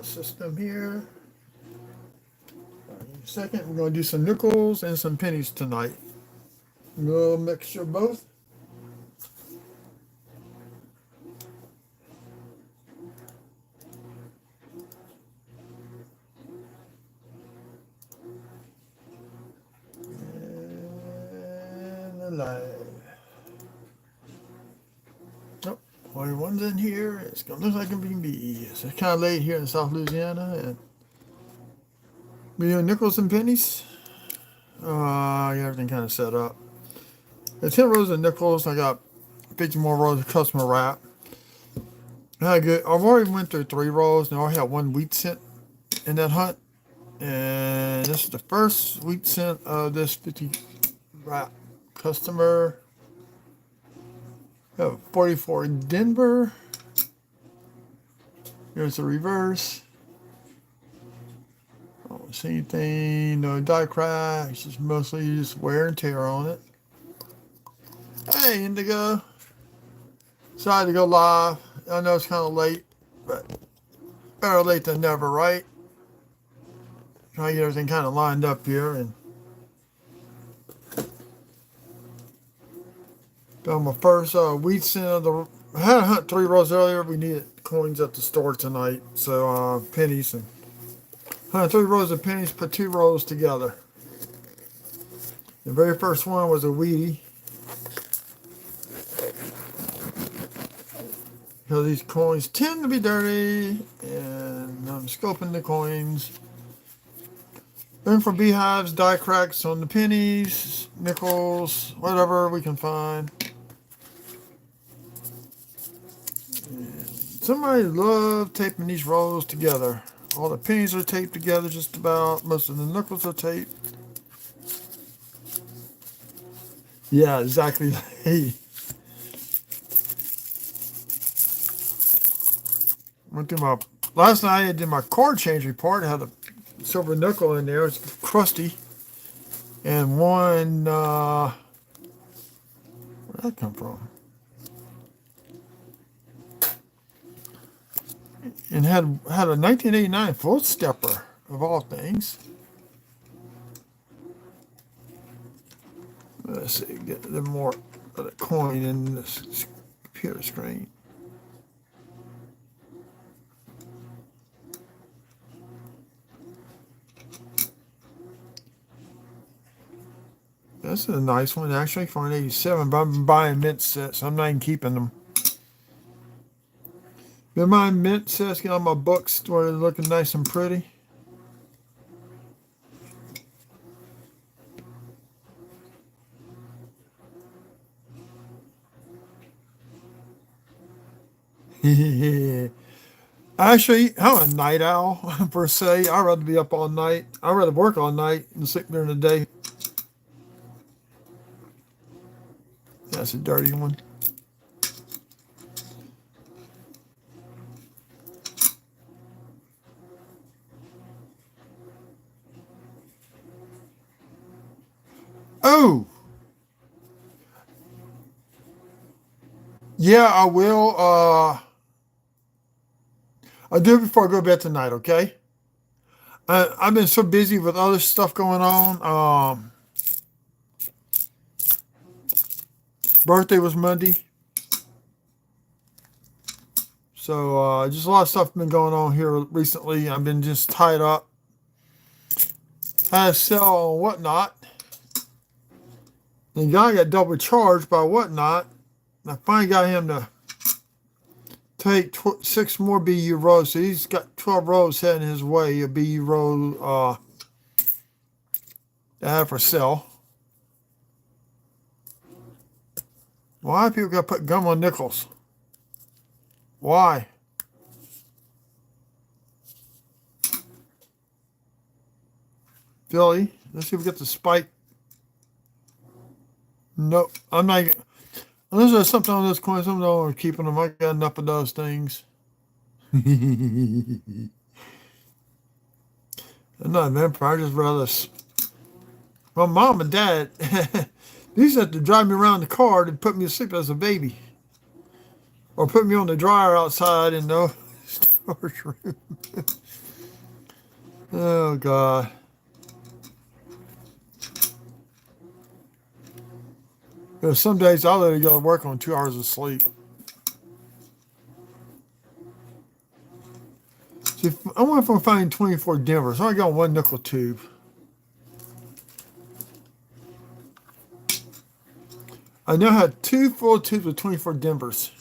system here. In a second, we're going to do some nickels and some pennies tonight. A little mixture of both. And the light. Nope, only one's in here. It's going to look like a bee. It's kind of late here in South Louisiana. And we do nickels and pennies. I got everything kind of set up. The 10 rows of nickels. I got 50 more rows of customer wrap. I've already went through 3 rows. Now I have 1 wheat cent in that hunt. And this is the first wheat cent of this 50 wrap customer. I have 44 in Denver. Here's the reverse. I don't see anything, no die cracks, just mostly just wear and tear on it. Hey, Indigo. Decided to go live. I know it's kind of late, but better late than never, right? Trying to get everything kind of lined up here. And got my first wheat cent of the... I had to hunt 3 rows earlier. We needed coins at the store tonight. So pennies. And hunted 3 rows of pennies, put 2 rows together. The very first one was a weedy. Because these coins tend to be dirty, and I'm scoping the coins. Then for beehives, die cracks on the pennies, nickels, whatever we can find. And somebody loves taping these rolls together. All the pennies are taped together just about. Most of the nickels are taped. Yeah, exactly. Went through my last night. I did my cord change report. I had a silver nickel in there. It's crusty. And one, where'd that come from? And had a 1989 foot stepper of all things. Let's see, get the more of the coin in this computer screen. This is a nice one, actually, for an 87, but I'm buying mint sets, so I'm not even keeping them. Been buying mint sets, get on my books where they're looking nice and pretty. Actually, I'm a night owl, per se. I'd rather be up all night. I'd rather work all night and sleep during the day. That's a dirty one. Oh! Yeah, I will. I'll do it before I go to bed tonight, okay? I've been so busy with other stuff going on. Birthday was Monday. So just a lot of stuff been going on here recently. I've been just tied up. I had to sell Whatnot. The guy got double charged by Whatnot. I finally got him to take 6 more BU rows. So he's got 12 rows heading his way. A BU row to have for sale. Why people got to put gum on nickels? Why? Philly, let's see if we get the spike. Nope, I'm not. Unless there's something on this coin, some of them are keeping them. I got enough of those things. I'm not a vampire, I just rather. My mom and dad, they used to have to drive me around the car to put me to sleep as a baby. Or put me on the dryer outside in the storage room. Oh God. Some days I let it go to work on 2 hours of sleep. See, I wonder if I'm finding 24 Denver. So I got one nickel tube. I now have 2 full tubes with 24 Denvers.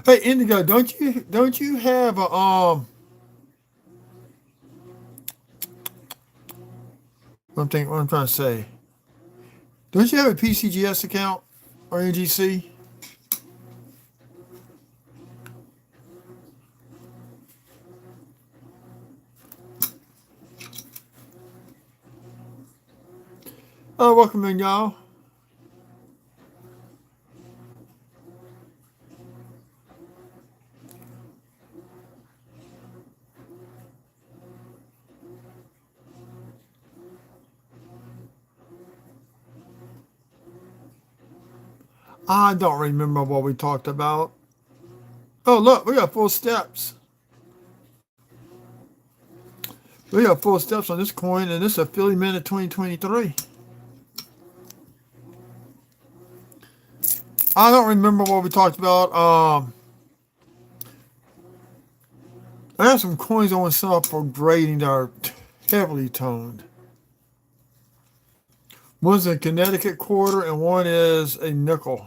Hey Indigo, don't you have a what I'm trying to say? Don't you have a PCGS account or NGC? Oh, welcome in, y'all. I don't remember what we talked about. Oh, look, we got full steps. We got full steps on this coin, and this is a Philly Minute 2023. I don't remember what we talked about. I have some coins I want to sell for grading that are heavily toned. One's a Connecticut quarter, and one is a nickel.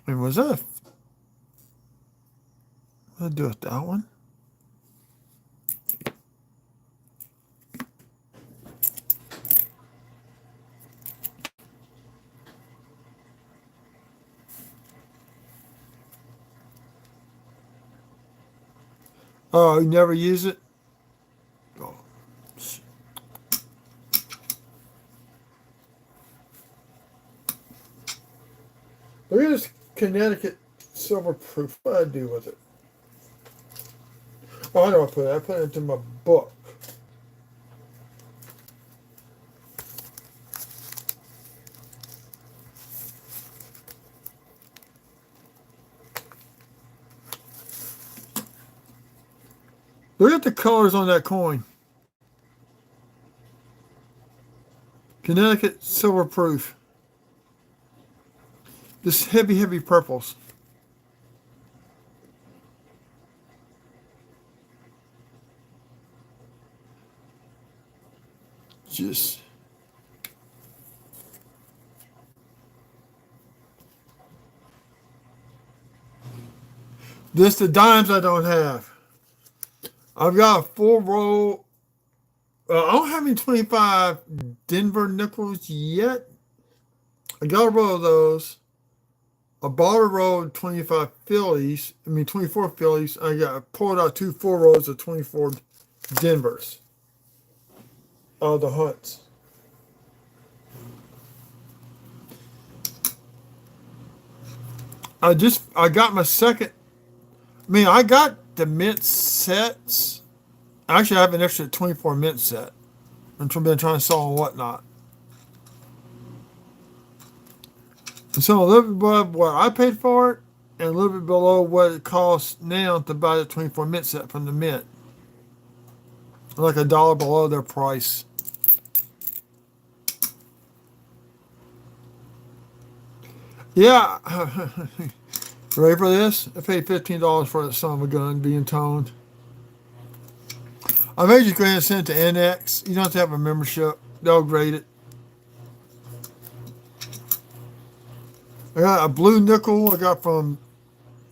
And was that? What did I do with that one? Oh, you never use it? Oh. Look at this Connecticut silver proof. What did I do with it? Oh, I know what I put it. I put it into my book. Look at the colors on that coin. Connecticut silver proof. This heavy, heavy purples. Just. This the dimes I don't have. I've got a full roll. I don't have any 25 Denver nickels yet. I got a roll of those. I bought a roll of 24 Phillies. I pulled out 2 full rolls of 24 Denvers. The hunts. I got my second. I got the mint sets. Actually, I have an extra 24 mint set. I've been trying to sell and whatnot. And so a little bit above what I paid for it, and a little bit below what it costs now to buy the 24 mint set from the mint. Like $1 below their price. Yeah. Ready for this? I paid $15 for that son of a gun being toned. I may just go ahead and send it to NX. You don't have to have a membership. They'll grade it. I got a blue nickel I got from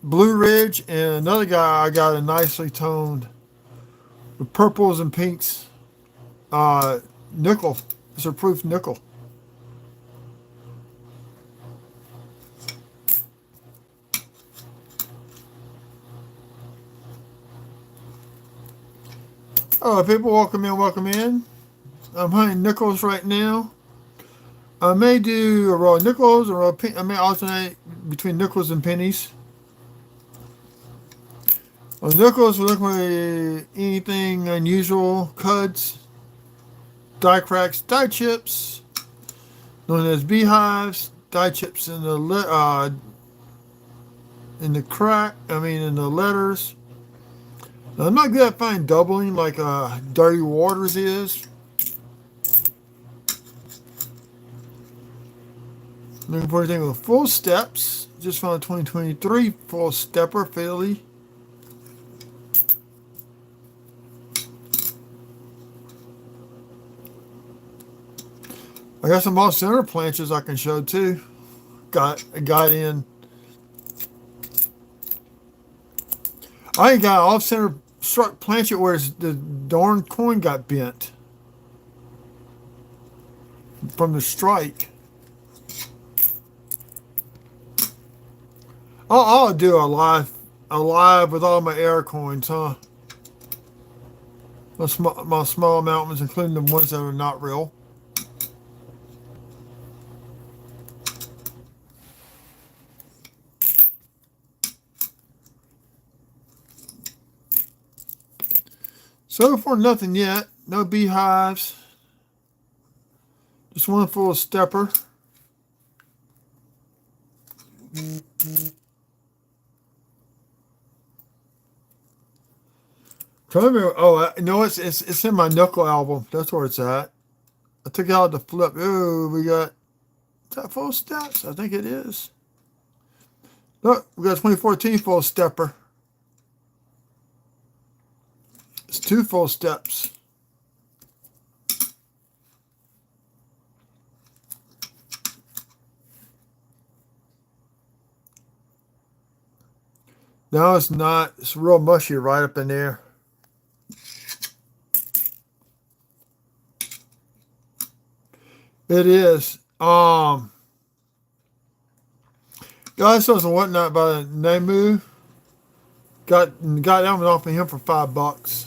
Blue Ridge, and another guy I got a nicely toned with purples and pinks nickel. It's a proof nickel. People, welcome in. I'm hunting nickels right now. I may do a row of nickels, a row of I may alternate between nickels and pennies. On nickels, we're looking for anything unusual. Cuds, die cracks, die chips, known as beehives, die chips in the crack. I mean, in the letters. Now, I'm not good at finding doubling like Dirty Waters is. Looking for anything with full steps. Just found a 2023 full stepper Philly. I got some off center planches I can show too. Got in. I ain't got off center struck planchet where the darn coin got bent from the strike. I'll do a live with all my air coins, huh? My small amount ones, including the ones that are not real. So far, nothing yet. No beehives. Just one full stepper. Trying to remember. Oh, no, it's in my knuckle album. That's where it's at. I took it out the flip. Oh, we got. Is that full steps? I think it is. Look, we got a 2014 full stepper. It's 2 full steps. No, it's not. It's real mushy right up in there. It is. Guys, something whatnot by Nemu. Got that one off of him for $5.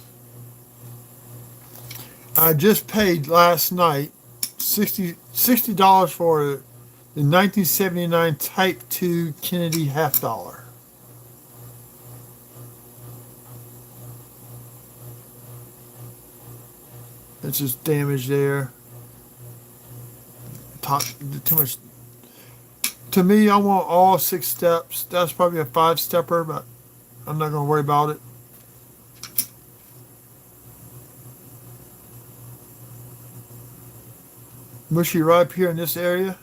I just paid last night $60 for the 1979 Type 2 Kennedy half dollar. It's just damaged there. Too much. To me, I want all 6 steps. That's probably a 5-stepper, but I'm not going to worry about it. Mushy right up here in this area.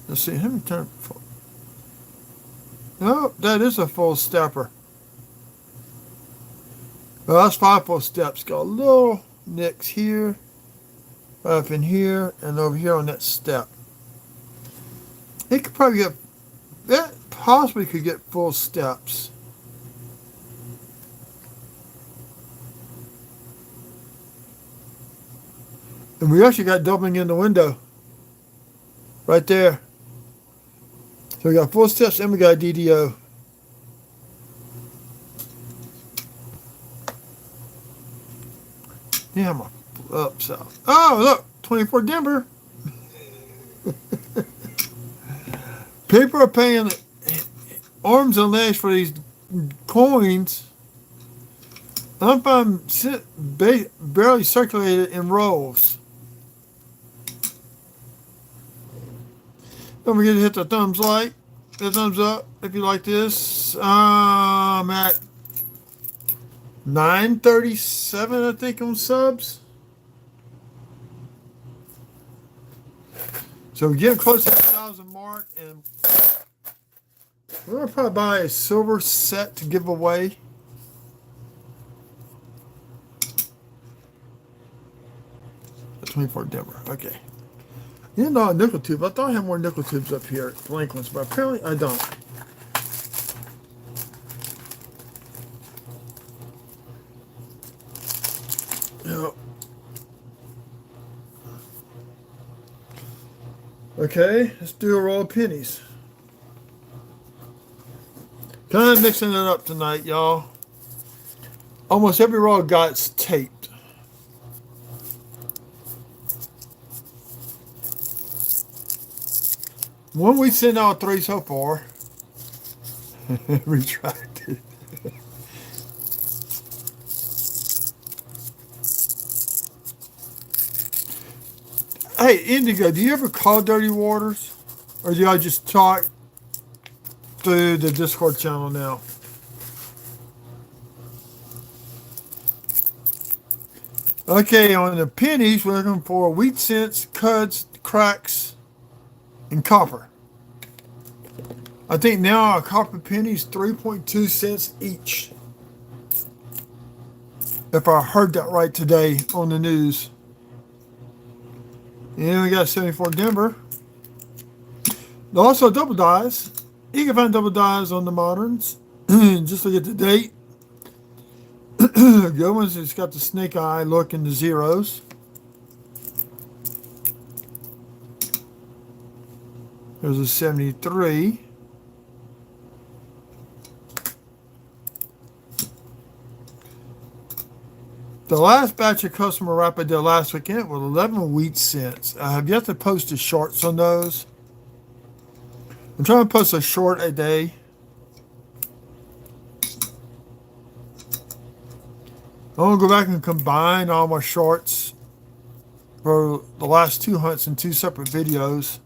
Let's see. Let me turn. No, that is a full stepper. Well, that's 5 full steps. Got a little nicks here, right up in here, and over here on that step. It could probably get, that possibly could get full steps. And we actually got doubling in the window. Right there. So we got full steps and we got a DDO. Yeah, I'm up south. Oh, look, 24 Denver. People are paying arms and legs for these coins. I'm finding barely circulated in rolls. Don't forget to hit the thumbs up if you like this. I'm at 937, I think, on subs. So we're getting close to the 1,000 mark, and we're gonna probably buy a silver set to give away. The 24 Denver. Okay. You know, a nickel tube. I thought I had more nickel tubes up here at blank ones, but apparently I don't. Yep. Okay, let's do a roll of pennies. Kind of mixing it up tonight, y'all. Almost every roll I got's taped. One we sent out 3 so far. Retracted. Hey, Indigo, do you ever call Dirty Waters? Or do I just talk through the Discord channel now? Okay, on the pennies, we're looking for wheat cents, cuds, cracks, and copper. I think now a copper penny is 3.2 cents each. If I heard that right today on the news. And we got 74 Denver. Also double dies. You can find double dies on the moderns. Just look at the date. Good ones, it's got the snake eye look in the zeros. There's a 73. The last batch of customer wrap I did last weekend was 11 wheat cents. I have yet to post the shorts on those. I'm trying to post a short a day. I'm going to go back and combine all my shorts for the last 2 hunts in 2 separate videos.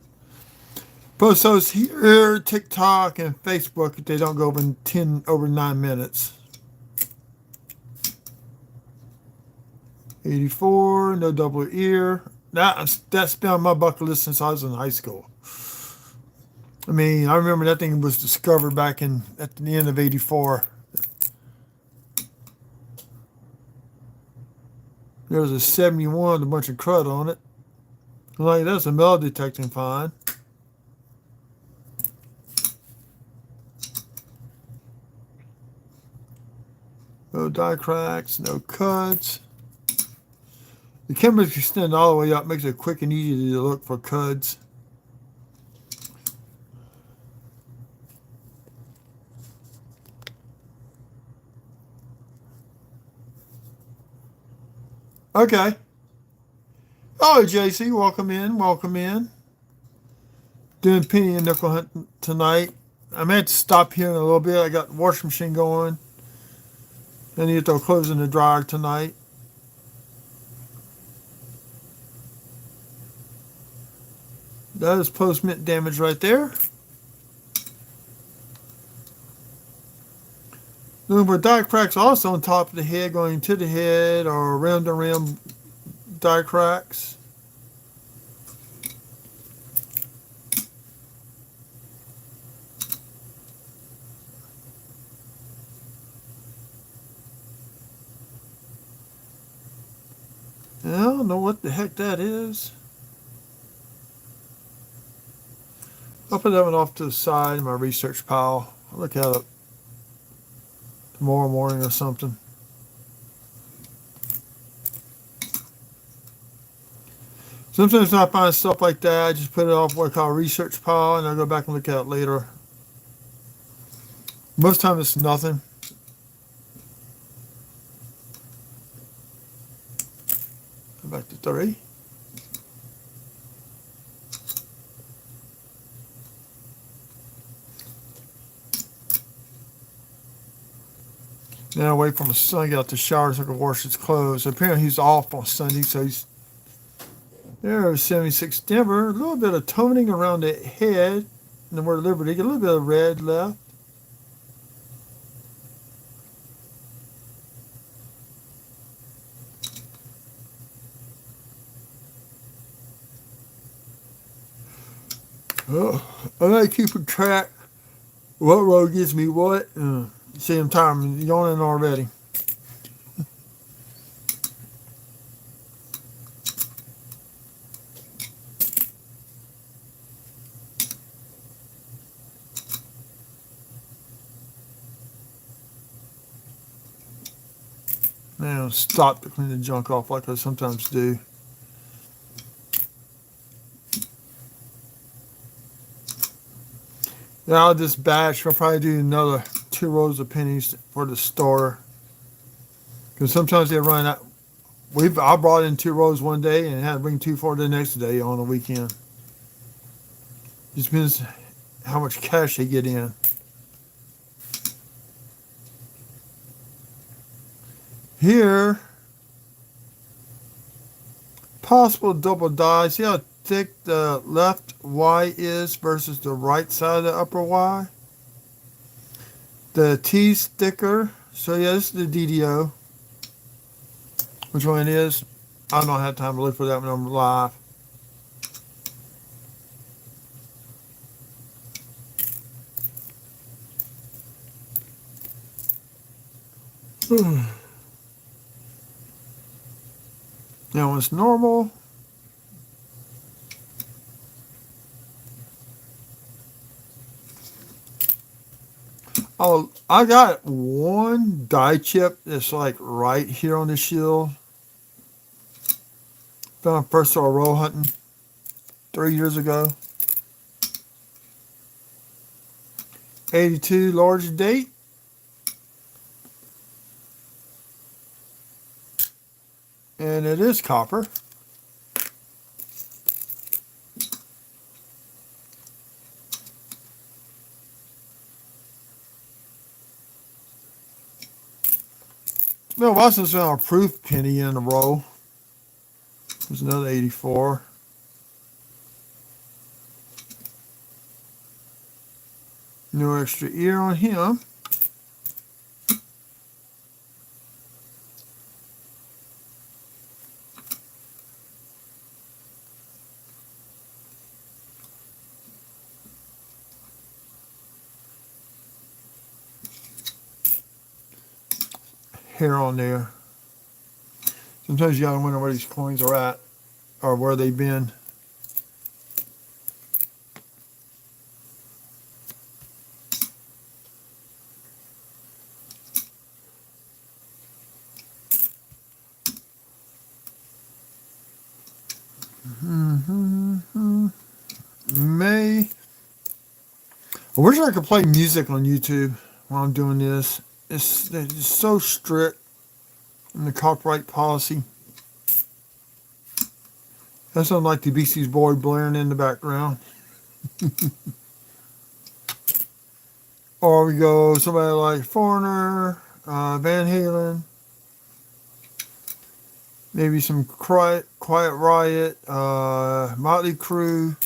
Post those here, TikTok, and Facebook if they don't go over 9 minutes. 84, no double ear. That's been on my bucket list since I was in high school. I mean, I remember that thing was discovered back at the end of 84. There was a 71 with a bunch of crud on it. Like, that's a metal detecting fine. No die cracks, no cuts. The cameras extend all the way up, makes it quick and easy to look for cuds. Okay. Oh, JC, welcome in, welcome in. Doing penny and nickel hunting tonight. I may have to stop here in a little bit. I got the washing machine going. I need to throw clothes in the dryer tonight. That is post-mint damage right there. Looking for die cracks also on top of the head, going to the head or around the rim die cracks. I don't know what the heck that is. I'll put that one off to the side in my research pile. I'll look at it tomorrow morning or something. Sometimes when I find stuff like that, I just put it off what I call a research pile, and I'll go back and look at it later. Most of the time it's nothing. Go back to 3. Now wait for my son to get out the shower so I can wash his clothes. Apparently he's off on Sunday, so he's there's 76 Denver. A little bit of toning around the head and the word Liberty. Get a little bit of red left. Oh, I like keeping track of what road gives me what. See, I'm tired. I'm yawning already. Now stop to clean the junk off like I sometimes do. Now I'll just batch. I'll probably do another 2 rows of pennies for the store. Because sometimes they run out. I brought in 2 rows one day and had to bring 2 for the next day on the weekend. Just depends how much cash they get in. Here, possible double die. See how thick the left Y is versus the right side of the upper Y? The T's thicker. So yeah, this is the DDO. Which one it is? I don't have time to look for that when I'm live. Now it's normal. Oh, I got one die chip that's like right here on the shield. Found first saw roll hunting 3 years ago. 82 large date. And it is copper. No, I also found a proof penny in a row. There's another 84. No extra ear on him. Hair on there. Sometimes you gotta wonder where these coins are at or where they've been. May. I wish I could play music on YouTube while I'm doing this. It's so strict in the copyright policy. That sounds like the Beastie Boy blaring in the background. Or we go somebody like Foreigner, Van Halen, maybe some Quiet Riot, Motley Crue,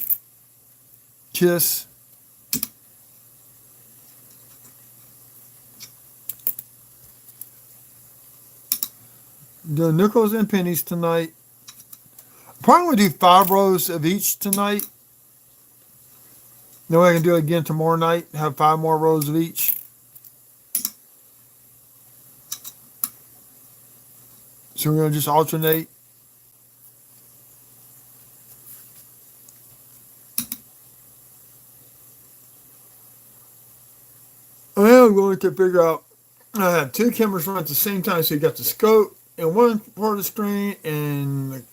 Kiss. The nickels and pennies tonight. Probably going to do 5 rows of each tonight. Then I can do it again tomorrow night. Have 5 more rows of each. So we're going to just alternate. I am going to figure out. I have 2 cameras running at the same time. So you got the scope in one part of the screen and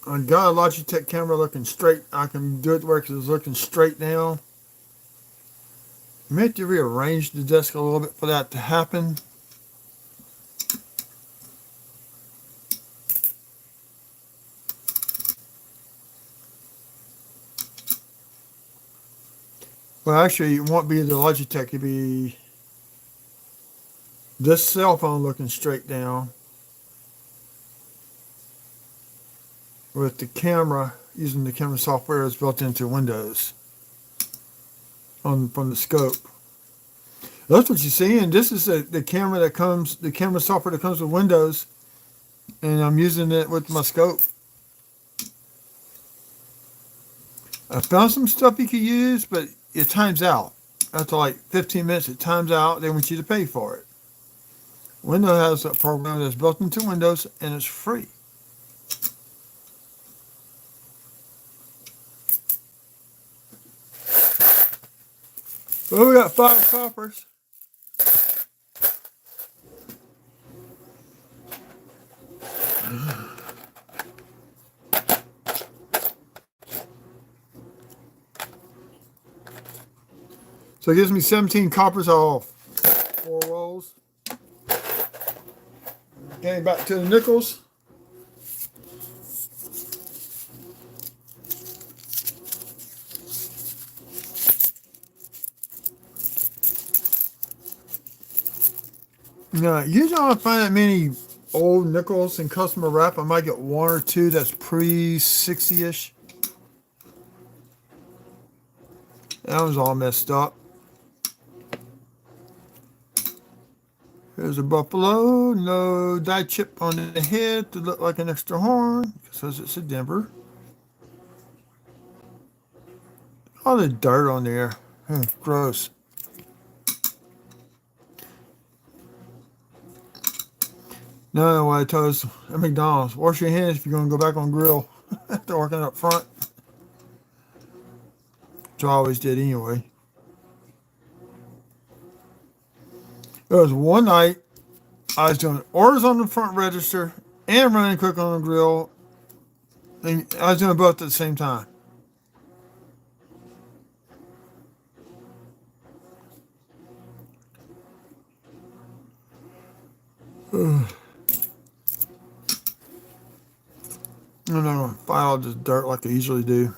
I got a Logitech camera looking straight. I can do it where it's looking straight down. I may have to rearrange the desk a little bit for that to happen. Well, actually, it won't be the Logitech. It'll be this cell phone looking straight down with the camera, using the camera software is built into Windows from the scope. That's what you're seeing. This is the camera that comes, the camera software that comes with Windows, and I'm using it with my scope. I found some stuff you could use, but it times out. After like 15 minutes, it times out. They want you to pay for it. Windows has a program that's built into Windows, and it's free. Well, we got 5 coppers. So it gives me 17 coppers off 4 rolls. Getting back to the nickels. Now, usually I don't find that many old nickels in customer wrap. I might get one or two that's pre-60-ish. That was all messed up. Here's a buffalo. No dye chip on the head to look like an extra horn because it's a Denver. All the dirt on there. Gross. No, what I told us at McDonald's, wash your hands if you're going to go back on grill after working up front. Which I always did anyway. There was one night I was doing orders on the front register and running quick on the grill. And I was doing both at the same time. I'm not going to file all this dirt like I usually do.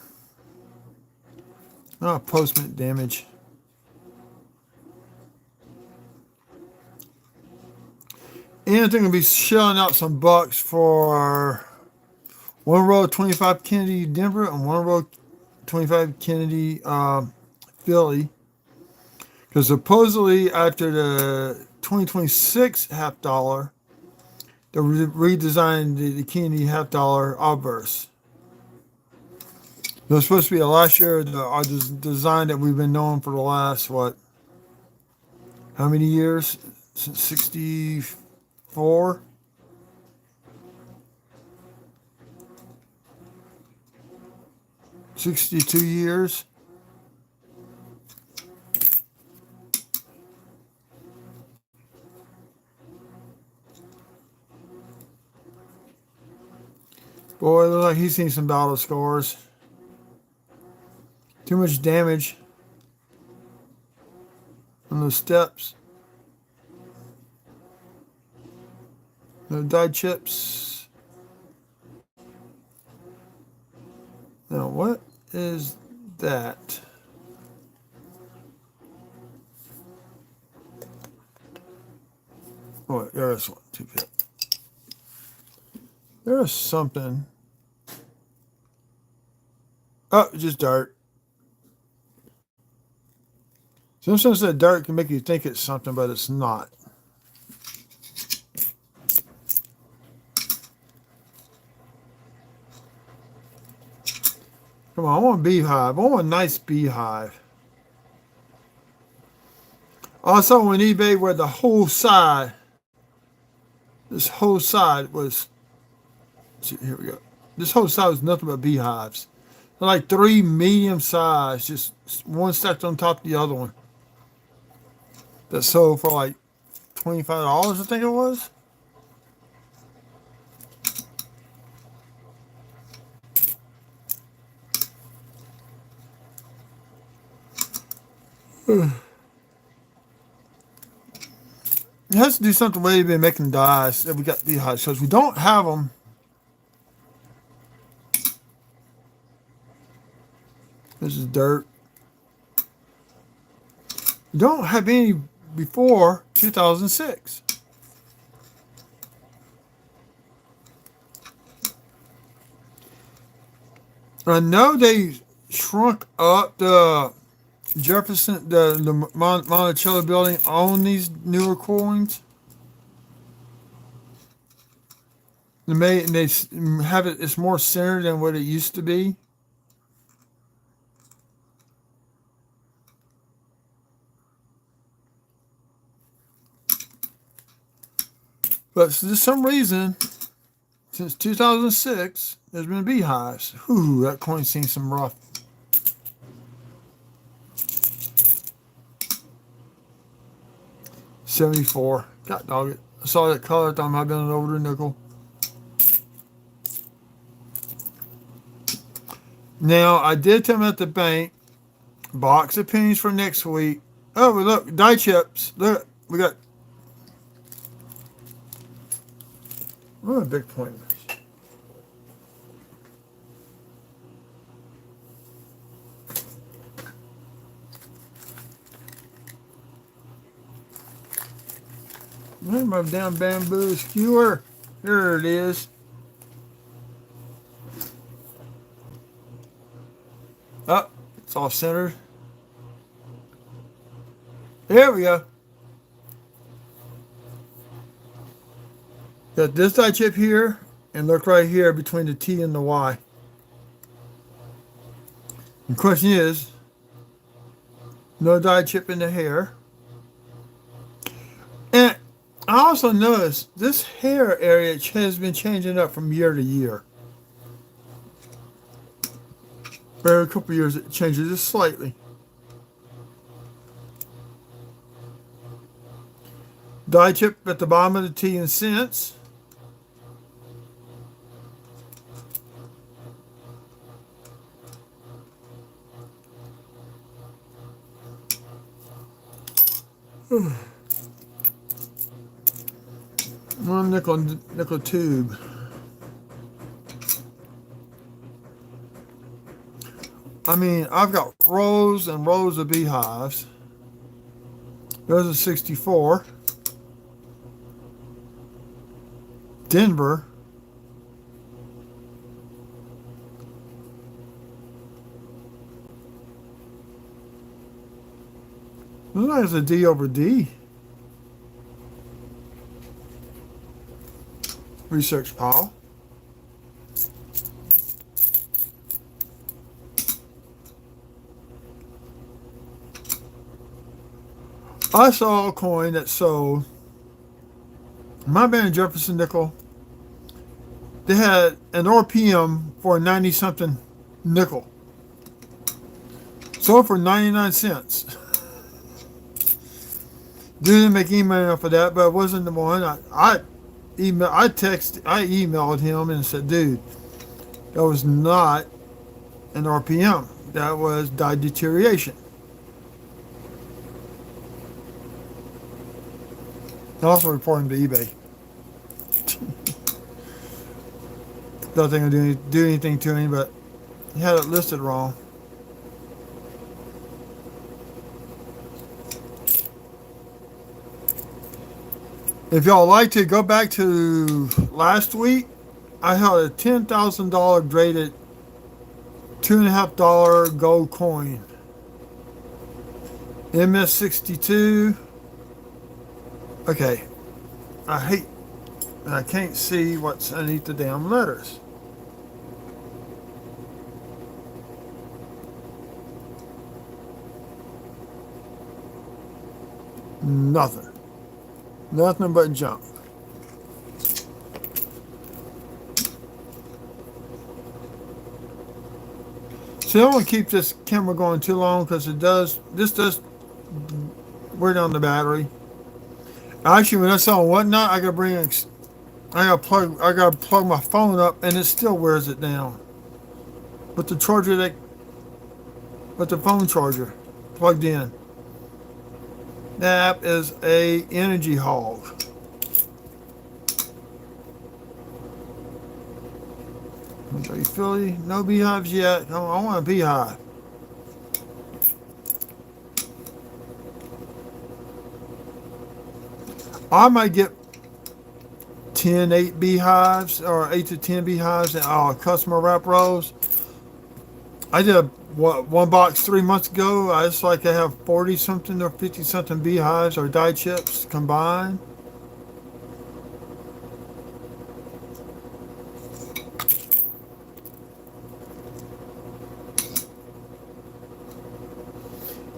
Oh, postment damage. And I think I'll be shelling out some bucks for one row of 25 Kennedy Denver and one row of 25 Kennedy Philly. Because supposedly after the 2026 half dollar, they redesigned the Kennedy half dollar obverse. It was supposed to be a last year design that we've been knowing for the last, what, how many years? Since 64? $62 years. Boy, it looks like he's seen some battle scars. Too much damage on those steps. No dye chips. Now, what is that? Oh, there's one. Too bad. There's something. Oh, just dirt. Sometimes that dirt can make you think it's something, but it's not. Come on, I want a beehive. I want a nice beehive. I saw on eBay where the whole side, this whole side was, see, here we go. This whole side was nothing but beehives. They're like 3 medium size, just one stacked on top of the other one. That sold for like $25, I think it was. It has to do something where they've been making dyes that we got beehives. So if we don't have them, this is dirt. We don't have any before 2006. I know they shrunk up the Jefferson, the Monticello building on these newer coins. They have it. It's more centered than what it used to be. But for some reason, since 2006, there's been beehives. Whew, that coin's seen some rough. $74. God dog it. I saw that color. I thought it might have been an older nickel. Now, I did tell them at the bank, box of pennies for next week. Oh, look, dye chips. Look, we got. What a big point. Where's my damn bamboo skewer? Here it is. Up. It's all centered. There we go. Got this die chip here, and look right here between the T and the Y. The question is, no die chip in the hair. And I also noticed this hair area has been changing up from year to year. Every couple of years it changes just slightly. Die chip at the bottom of the T in cents. One nickel tube. I mean, I've got rows and rows of beehives. There's a 64. Denver. Looks like it's a D over D. Research pile. I saw a coin that sold. Might have been a Jefferson nickel. They had an RPM for a 90 something nickel. Sold for 99 cents. Didn't make any money off of that, but it wasn't the one. I emailed him and said, dude, that was not an RPM. That was die deterioration. I also reported him to eBay. Don't think I'm do anything to him, but he had it listed wrong. If y'all like to go back to last week, I held a $10,000 graded $2.50 gold coin. MS62. Okay. I can't see what's underneath the damn letters. Nothing. Nothing but junk. See, I don't want to keep this camera going too long because this does wear down the battery. Actually, when that's on whatnot, I gotta plug my phone up, and it still wears it down. With the phone charger plugged in. That is a energy hog. Okay, Philly, no beehives yet. No, I want a beehive. I might get 8 beehives, or 8 to 10 beehives, and customer wrap rows. I did one box 3 months ago. It's like I have 40 something or 50 something beehives or die chips combined.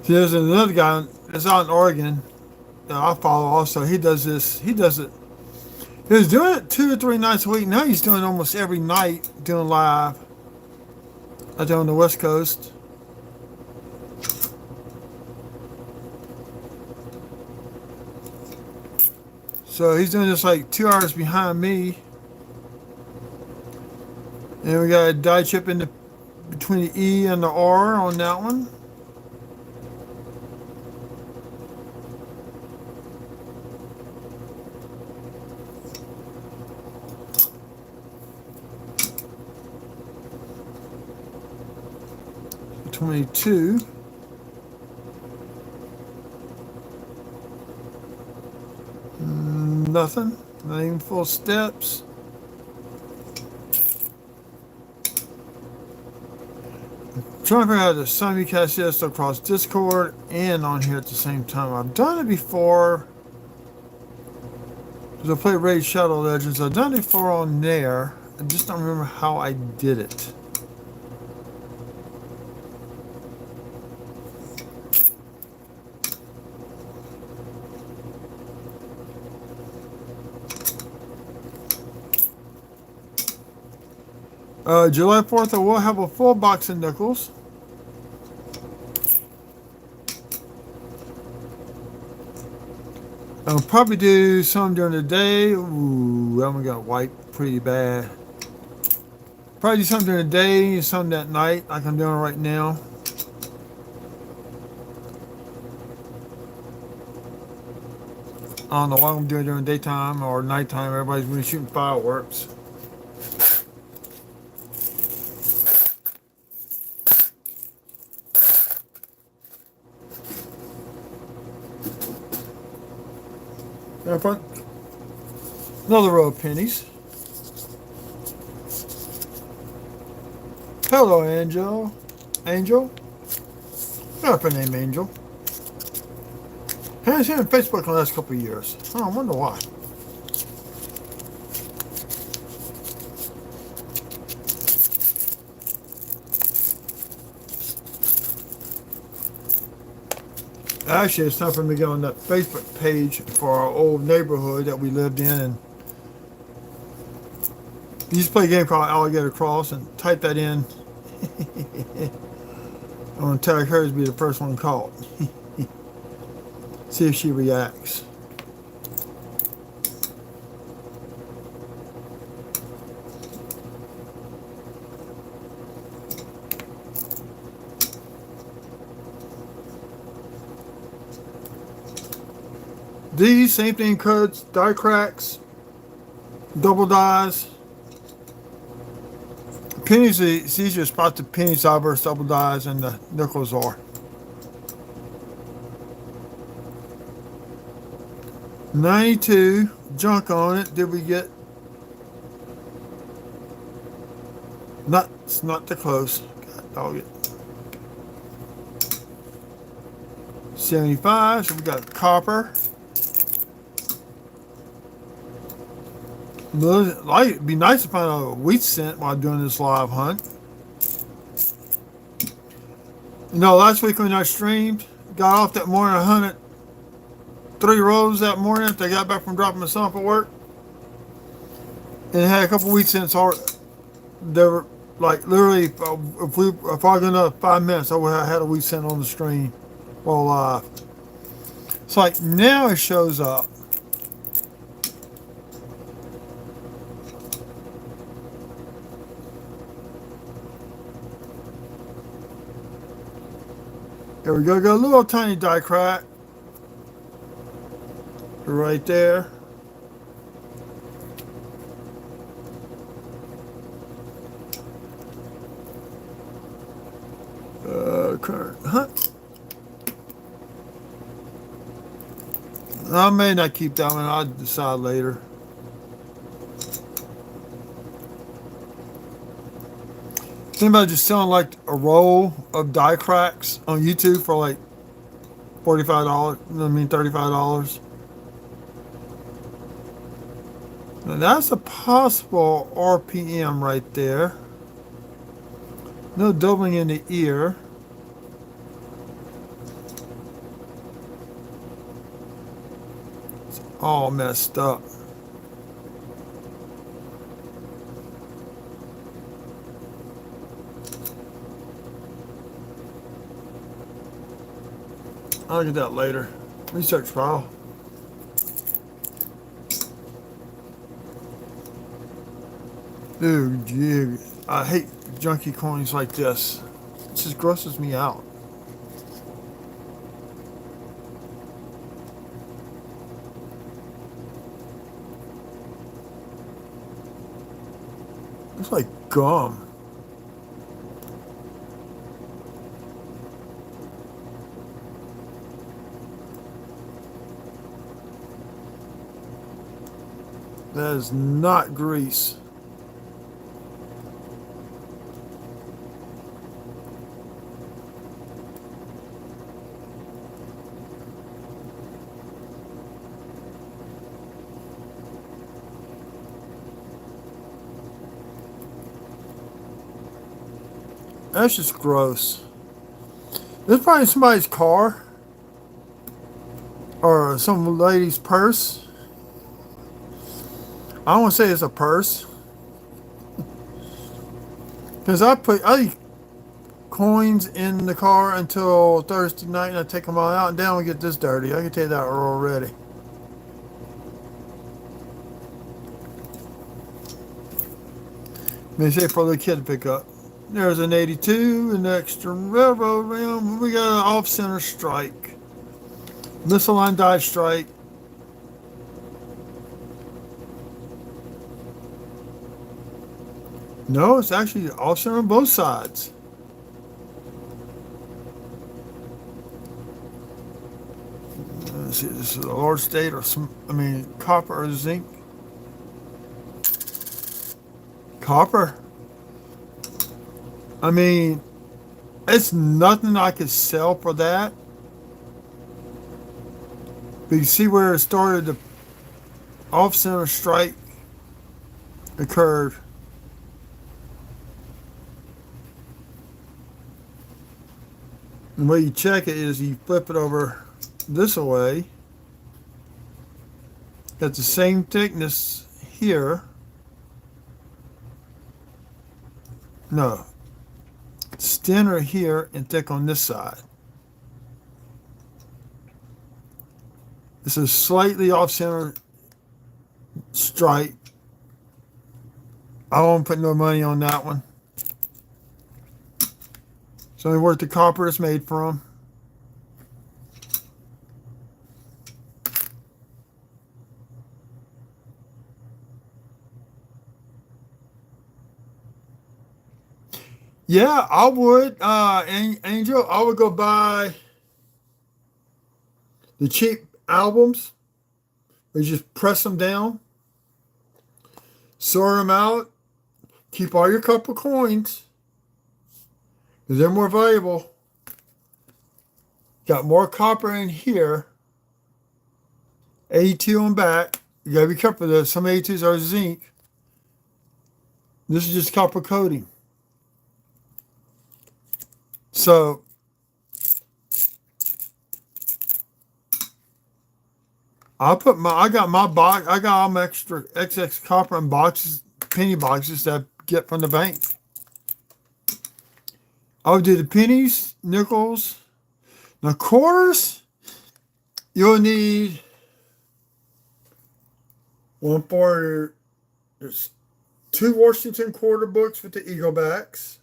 See, there's another guy that's out in Oregon that I follow also. He does this. He does it. He was doing it 2 or 3 nights a week. Now he's doing it almost every night, doing live out there on the West Coast. So he's doing this like 2 hours behind me. And we got a die chip in between the E and the R on that one. $22. Nothing. Not even full steps. trying to figure out how to simulcast this across Discord and on here at the same time. I've done it before. Because I played Raid Shadow Legends. I've done it before on there. I just don't remember how I did it. July 4th, I will have a full box of nickels. I'll probably do some during the day. Ooh, I'm gonna wipe pretty bad. Probably do some during the day, some that night, like I'm doing right now. I don't know what I'm doing during daytime or nighttime. Everybody's been shooting fireworks. Another row of pennies. Hello, Angel. Angel? Got her name Angel. Haven't seen her on Facebook in the last couple of years. Oh, I wonder why. Actually, it's time for me to get on that Facebook page for our old neighborhood that we lived in, and you used to play a game called Alligator Cross and type that in. I'm going to tag her to be the first one caught. See if she reacts. These, same thing, cuts, die cracks, double dies. Pennies, it's easier to spot the pennies are versus double dies and the nickels are. $92 junk on it. Did we get? It's not too close. God dog it. 75. So we got copper. It'd be nice to find a wheat cent while doing this live hunt. You know, last week when I streamed, got off that morning, I hunted 3 rows that morning after I got back from dropping my son for work, and had a couple wheat cents. They were like literally, if I got another 5 minutes, I would have had a wheat cent on the stream while live. It's like now it shows up. There we go. Got a little tiny die crack right there. Current hunt. I may not keep that one. I'll decide later. Think about just selling like a roll of die cracks on YouTube for like $45. I mean $35. Now that's a possible RPM right there. No doubling in the ear. It's all messed up. I'll get that later. Research file. Dude, gee, I hate junky coins like this. It just grosses me out. It's like gum. That is not grease. That's just gross. This is probably somebody's car or some lady's purse. I don't want to say it's a purse because I leave coins in the car until Thursday night and I take them all out and then we get this dirty. I can tell you that already. May say for the kid to pick up. There's an 82, an extra railroad rim. We got an off-center strike. Misaligned die strike. No, it's actually off-center on both sides. Let's see, this is a large state or some, copper or zinc. Copper. I mean, it's nothing I could sell for that. But you see where it started, the off-center strike occurred. And the way you check it is you flip it over this way. Got the same thickness here. No. It's thinner here and thick on this side. This is slightly off-center strike. I won't put no money on that one. It's only worth the copper it's made from. Yeah, I would, Angel. I would go buy the cheap albums. You just press them down, sort them out, keep all your copper coins because they're more valuable. Got more copper in here. 82 on back. You gotta be careful though. Some 82s are zinc. This is just copper coating. So I got my box. I got all my extra XX copper in boxes, penny boxes that I get from the bank. I would do the pennies, nickels, now quarters. You'll need one for there's 2 Washington quarter books with the eagle backs.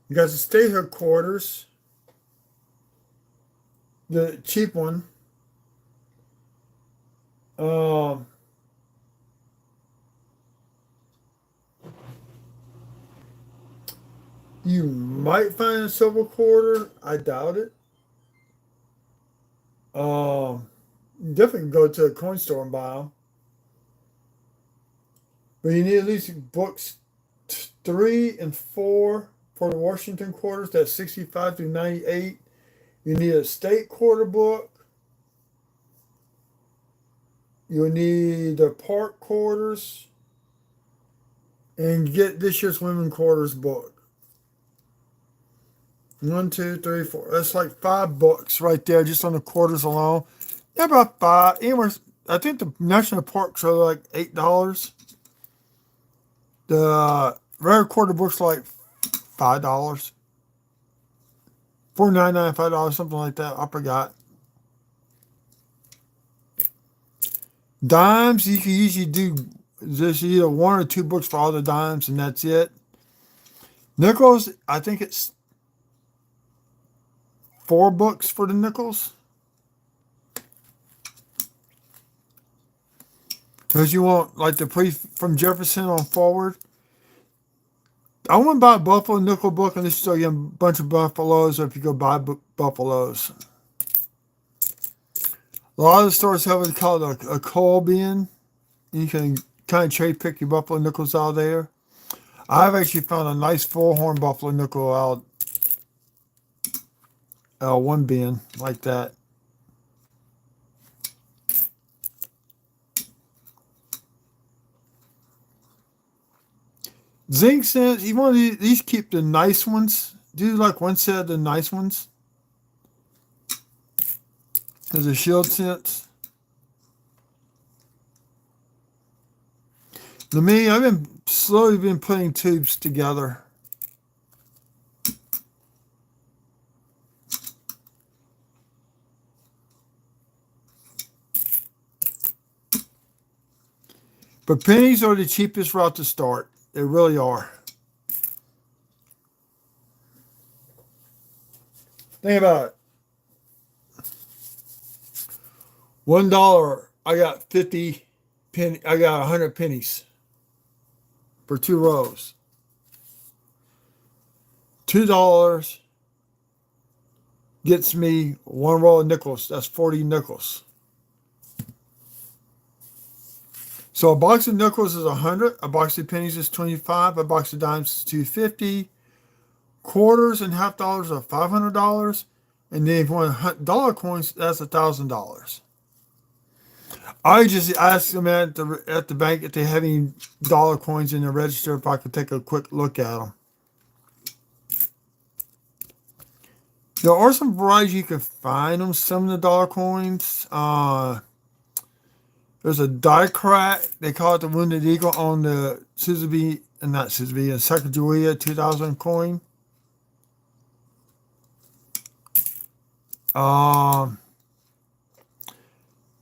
You got the statehood quarters, the cheap one. You might find a silver quarter. I doubt it. You definitely go to a coin store and buy them. But you need at least books 3 and 4 for the Washington quarters. That's 65 through 98. You need a state quarter book. You'll need the park quarters. And get this year's women quarters book. 1, 2, 3, 4. That's like 5 books right there just on the quarters alone. They're about 5. Anywhere, I think the national parks are like $8. The rare quarter books are like $5. $4.99, $5, something like that. I forgot. Dimes, you can usually do this either 1 or 2 books for all the dimes, and that's it. Nickels, I think it's 4 books for the nickels. Because you want like the pre from Jefferson on forward. I wouldn't buy a Buffalo nickel book unless you start getting a bunch of Buffaloes, or if you go buy Buffaloes. A lot of the stores have what's called a coal bin. You can kind of cherry pick your Buffalo nickels out there. I've actually found a nice full horn Buffalo nickel out one bin like that. Zinc cents. You want to these keep the nice ones. Do like one set of the nice ones. There's a shield cents. To me, I've been slowly putting tubes together. But pennies are the cheapest route to start. They really are. Think about it. $1, I got 50 penny. I got 100 pennies for 2 rows. $2 gets me 1 row of nickels. That's 40 nickels. So a box of nickels is 100. A box of pennies is 25. A box of dimes is 250. Quarters and half dollars are $500. And then if you want dollar coins, that's $1,000. I just asked them at the bank if they have any dollar coins in the register, if I could take a quick look at them. There are some varieties you can find them. Some of the dollar coins. There's a die crack. They call it the Wounded Eagle on the Suzuki, not Suzuki, Sacagawea 2000 coin.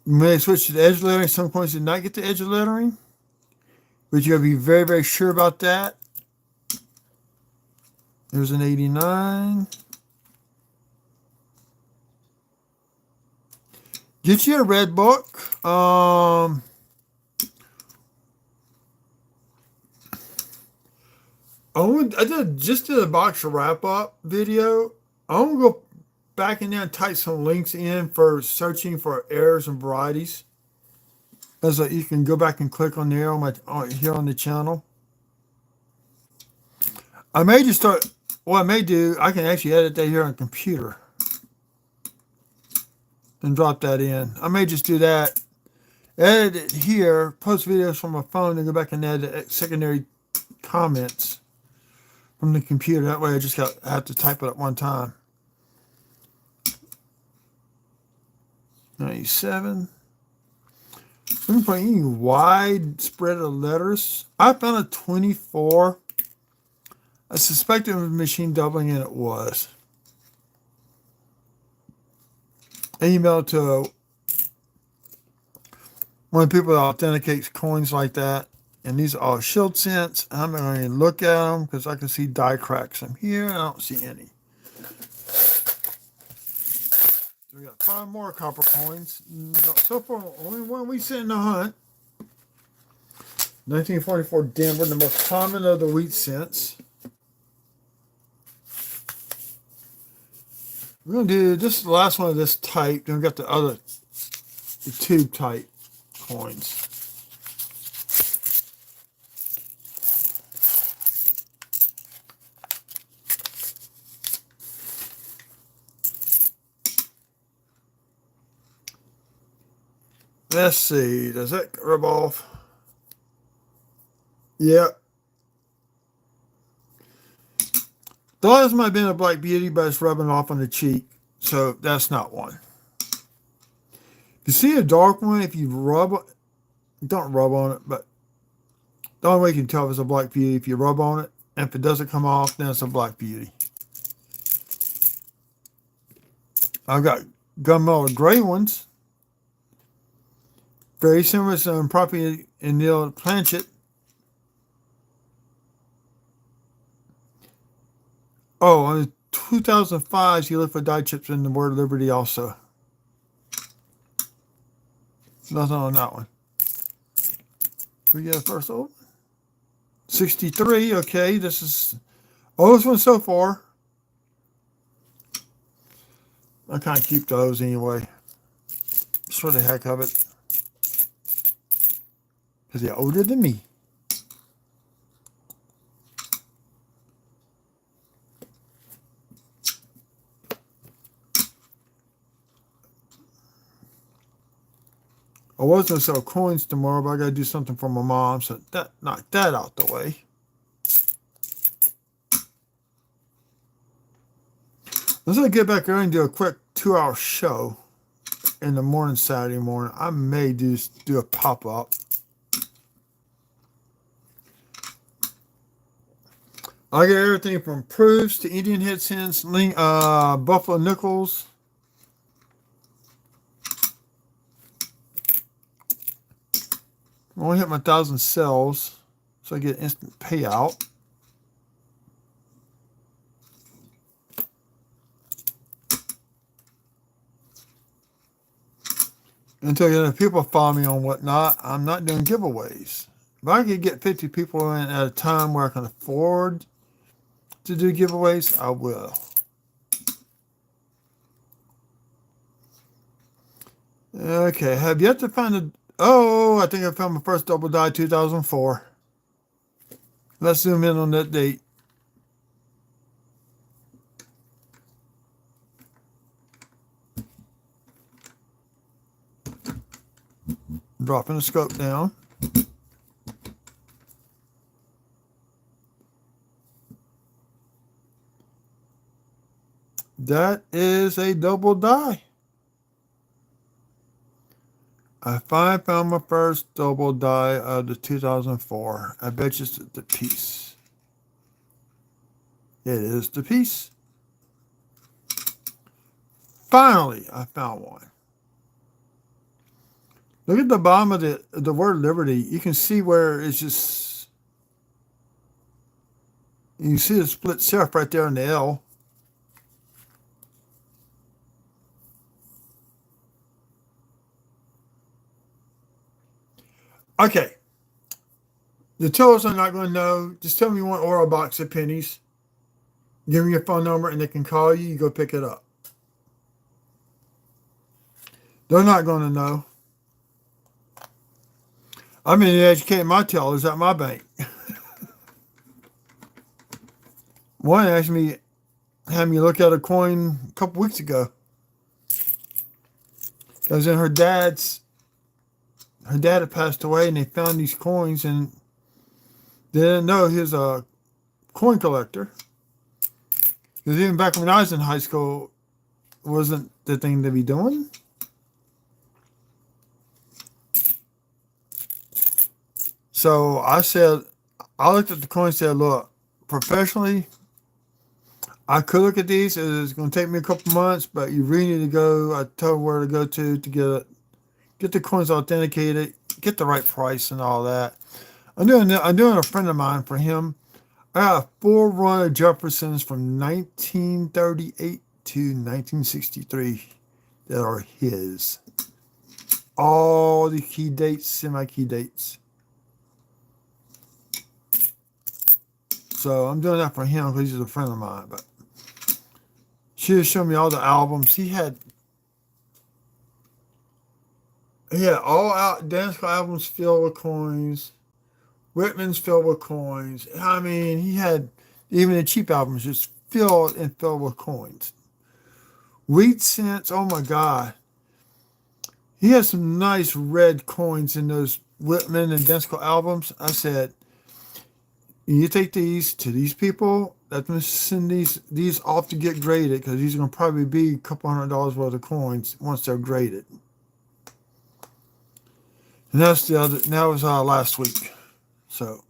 When they switch to the edge lettering, some coins did not get the edge lettering, but you got to be very, very sure about that. There's an 89. Get you a Redbook. I just did a box of wrap up video. I'm gonna go back in there and type some links in for searching for errors and varieties. As you can go back and click on there here on the channel. I may just start. What I may do, I can actually edit that here on the computer and drop that in. I may just do that. Edit it here, post videos from my phone, and go back and edit secondary comments from the computer. That way I just have to type it at one time. 97. Looking for any wide spread of letters. I found a 24. I suspected it was machine doubling, and it was. I emailed to one of the people that authenticates coins like that. And these are all shield cents. I'm not going to look at them because I can see die cracks. I'm here. I don't see any. So we got 5 more copper coins. So far, only one we sent in the hunt. 1944 Denver, the most common of the wheat cents. We're going to do this is the last one of this type. Then we got the tube type coins. Let's see. Does that rub off? Yeah. Thought this might have been a Black Beauty, but it's rubbing off on the cheek. So that's not one. If you see a dark one, if you don't rub on it, but the only way you can tell if it's a Black Beauty, if you rub on it, and if it doesn't come off, then it's a Black Beauty. I've got gunmetal gray ones. Very similar to some property in Neil Planchet. Oh, on the 2005s, you look for die chips in the word Liberty also. Nothing on that one. We get a first open. 63, okay. This is oldest one so far. I kind of keep those anyway. Just for the heck of it. Because they're older than me. I was going to sell coins tomorrow, but I got to do something for my mom, so knock that out the way. Let's get back early and do a quick 2-hour show in the morning, Saturday morning. I may do a pop-up. I get everything from proofs to Indian head hens, buffalo nickels. I only hit my 1,000 cells, so I get instant payout. Until people follow me on whatnot, I'm not doing giveaways. If I can get 50 people in at a time where I can afford to do giveaways, I will. Okay, have yet to find a... Oh, I think I found my first double die, 2004. Let's zoom in on that date. Dropping the scope down. That is a double die. I finally found my first double die of the 2004. I bet you it's the piece. It is the piece. Finally, I found one. Look at the bottom of the word Liberty. You can see where it's just... You can see the split serif right there in the L. Okay. The totals I'm not going to know. Just tell me you want or a box of pennies. Give me your phone number and they can call you. You go pick it up. They're not going to know. I'm in educating my tellers at my bank. One asked me, had me look at a coin a couple weeks ago. I was in her dad had passed away and they found these coins and they didn't know he was a coin collector. Because even back when I was in high school, it wasn't the thing to be doing. So I looked at the coin and said, look, professionally, I could look at these. It's going to take me a couple months, but you really need to go. I told her where to go to get the coins authenticated, get the right price and all that. I'm doing a friend of mine for him. I got a full run of Jeffersons from 1938 to 1963 that are his. All the key dates, semi-key dates. So I'm doing that for him because he's a friend of mine. But she was showing me all the albums. He had all dance albums filled with coins. Whitman's filled with coins. I mean, he had even the cheap albums just filled with coins. Wheat cents, oh my God. He had some nice red coins in those Whitman and Densko albums. I said, you take these to these people, let them send these off to get graded because these are going to probably be a couple $100 worth of coins once they're graded. And that was last week. So,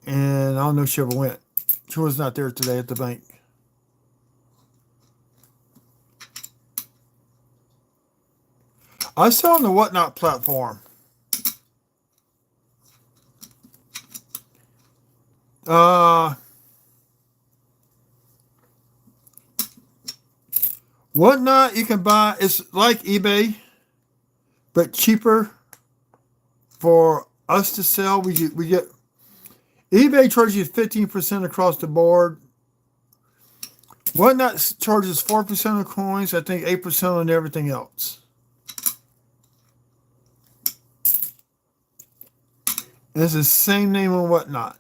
and I don't know if she ever went. She was not there today at the bank. I sell on the Whatnot platform. Whatnot you can buy. It's like eBay, but cheaper for us to sell. We get eBay charges you 15% across the board. Whatnot charges 4% on coins. I think 8% on everything else. And it's the same name on Whatnot.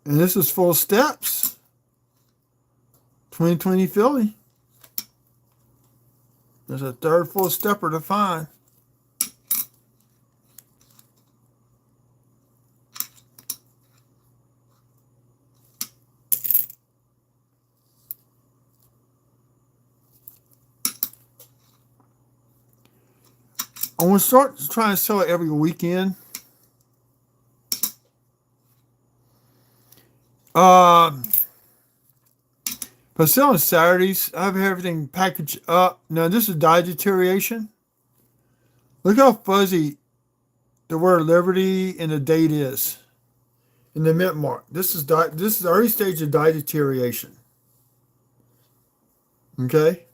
And this is Full Steps 2020 Philly. There's a third full stepper to find. I'm going to start trying to sell it every weekend. But selling Saturdays, I have everything packaged up. Now, this is dye deterioration. Look how fuzzy the word Liberty and the date is in the mint mark. This is the early stage of dye deterioration. Okay?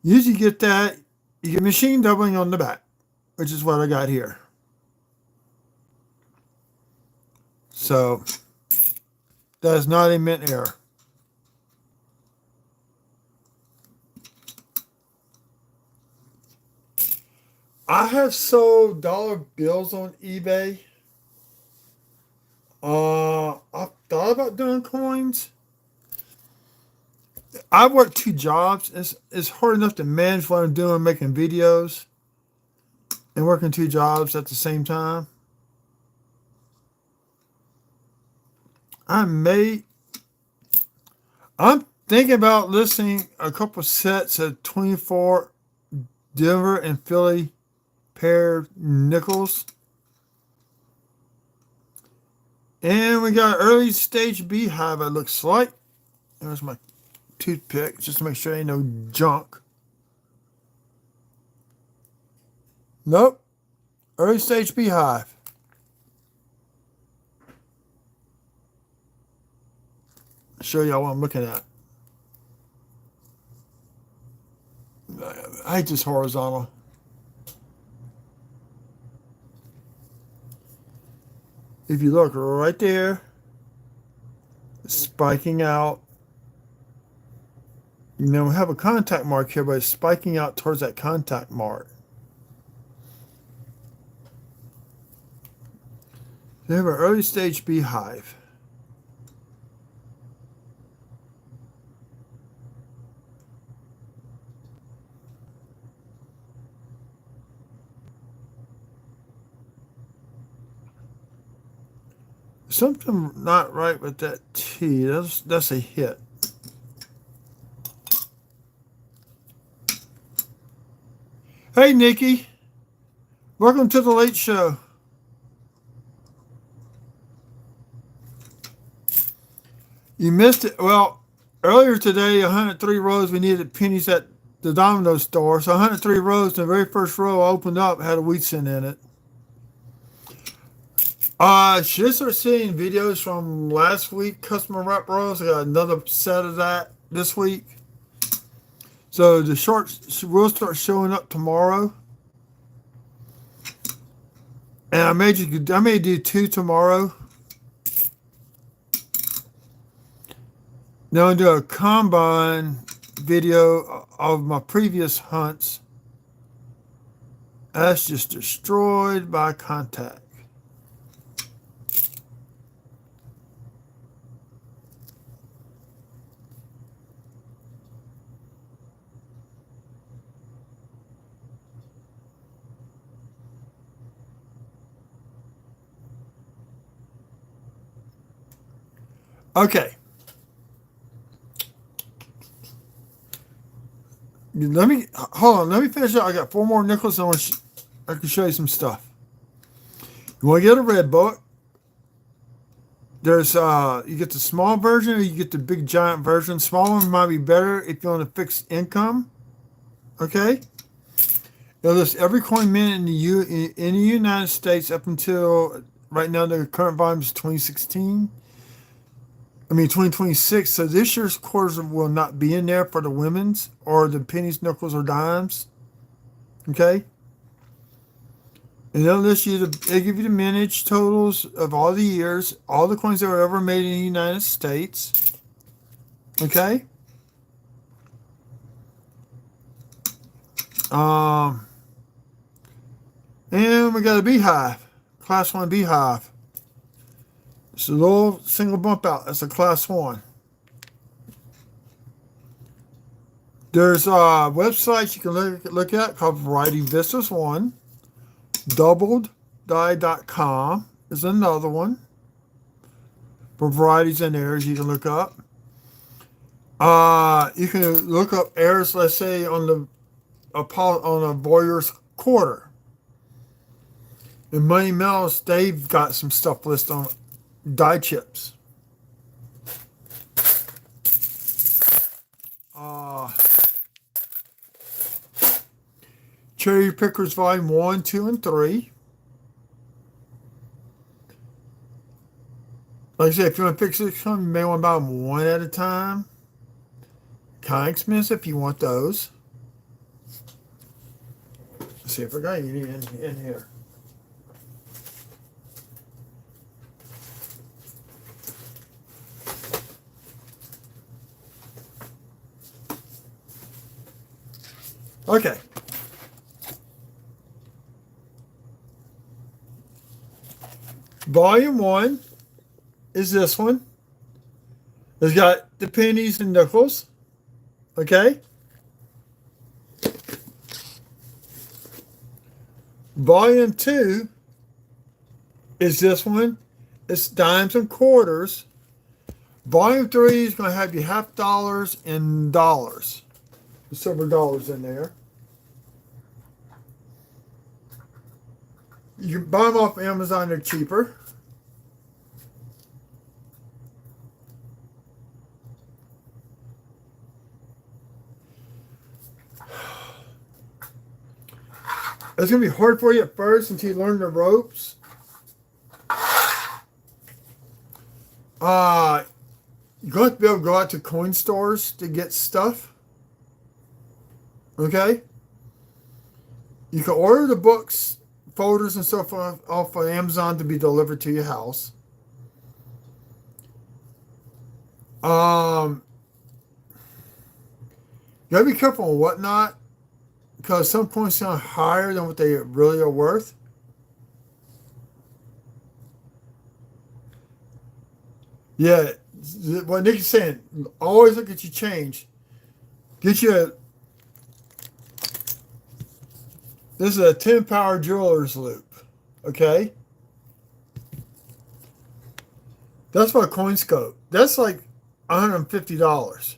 Usually get that. You get machine doubling on the back, which is what I got here. So, that is not a mint error. I have sold dollar bills on eBay. I've thought about doing coins. I work 2 jobs. It's hard enough to manage what I'm doing, making videos, and working 2 jobs at the same time. I'm thinking about listing a couple sets of 24 Denver and Philly pair nickels. And we got early stage beehive, it looks like. There's my toothpick, just to make sure ain't no junk. Nope. Early stage beehive. I'll show y'all what I'm looking at. I hate this horizontal. If you look right there, spiking out. You know, we have a contact mark here, but it's spiking out towards that contact mark. They have an early stage beehive. Something not right with that T. That's a hit. Hey, Nikki. Welcome to the late show. You missed it. Well, earlier today, 103 rows, we needed pennies at the Domino store. So 103 rows, the very first row I opened up had a wheat cent in it. Should start seeing videos from last week, customer rep rows. I got another set of that this week. So the shorts will start showing up tomorrow. And I may do 2 tomorrow. Now I'll do a combine video of my previous hunts. That's just destroyed by contact. Okay. Hold on. Let me finish up. I got 4 more nickels. And I can show you some stuff. You want to get a Redbook? There's you get the small version, or you get the big giant version. Small one might be better if you want a fixed income. Okay. It'll list every coin mint in the United States up until right now. The current volume is 2026. So this year's quarters will not be in there for the women's or the pennies, nickels, or dimes. Okay. And they'll list you they give you the mintage totals of all the years, all the coins that were ever made in the United States. Okay. And we got a beehive, class 1 beehive. It's a little single bump out. That's a class 1. There's websites you can look at called Variety Vistas one. Doubleddie.com is another one for varieties and errors you can look up. You can look up errors, let's say on a Boyer's quarter. In Money Mills, they've got some stuff listed on dye chips. Cherry Pickers Volume 1, 2, and 3. Like I said, if you want to pick 6 of them, you may want to buy them one at a time. Kind of expensive if you want those. Let's see if I got any in here. Okay. Volume 1 is this one. It's got the pennies and nickels. Okay. Volume 2 is this one. It's dimes and quarters. Volume 3 is going to have you half dollars and dollars. There's several dollars in there. You can buy them off Amazon, they're cheaper. It's going to be hard for you at first until you learn the ropes. You're going to be able to go out to coin stores to get stuff. Okay? You can order the books, folders, and stuff off of Amazon to be delivered to your house. You got to be careful on whatnot, because some coins sound higher than what they really are worth. Yeah, what Nick is saying, always look at your change. Get you a, this is a 10 power jeweler's loop, okay? That's for a coin scope. That's like $150.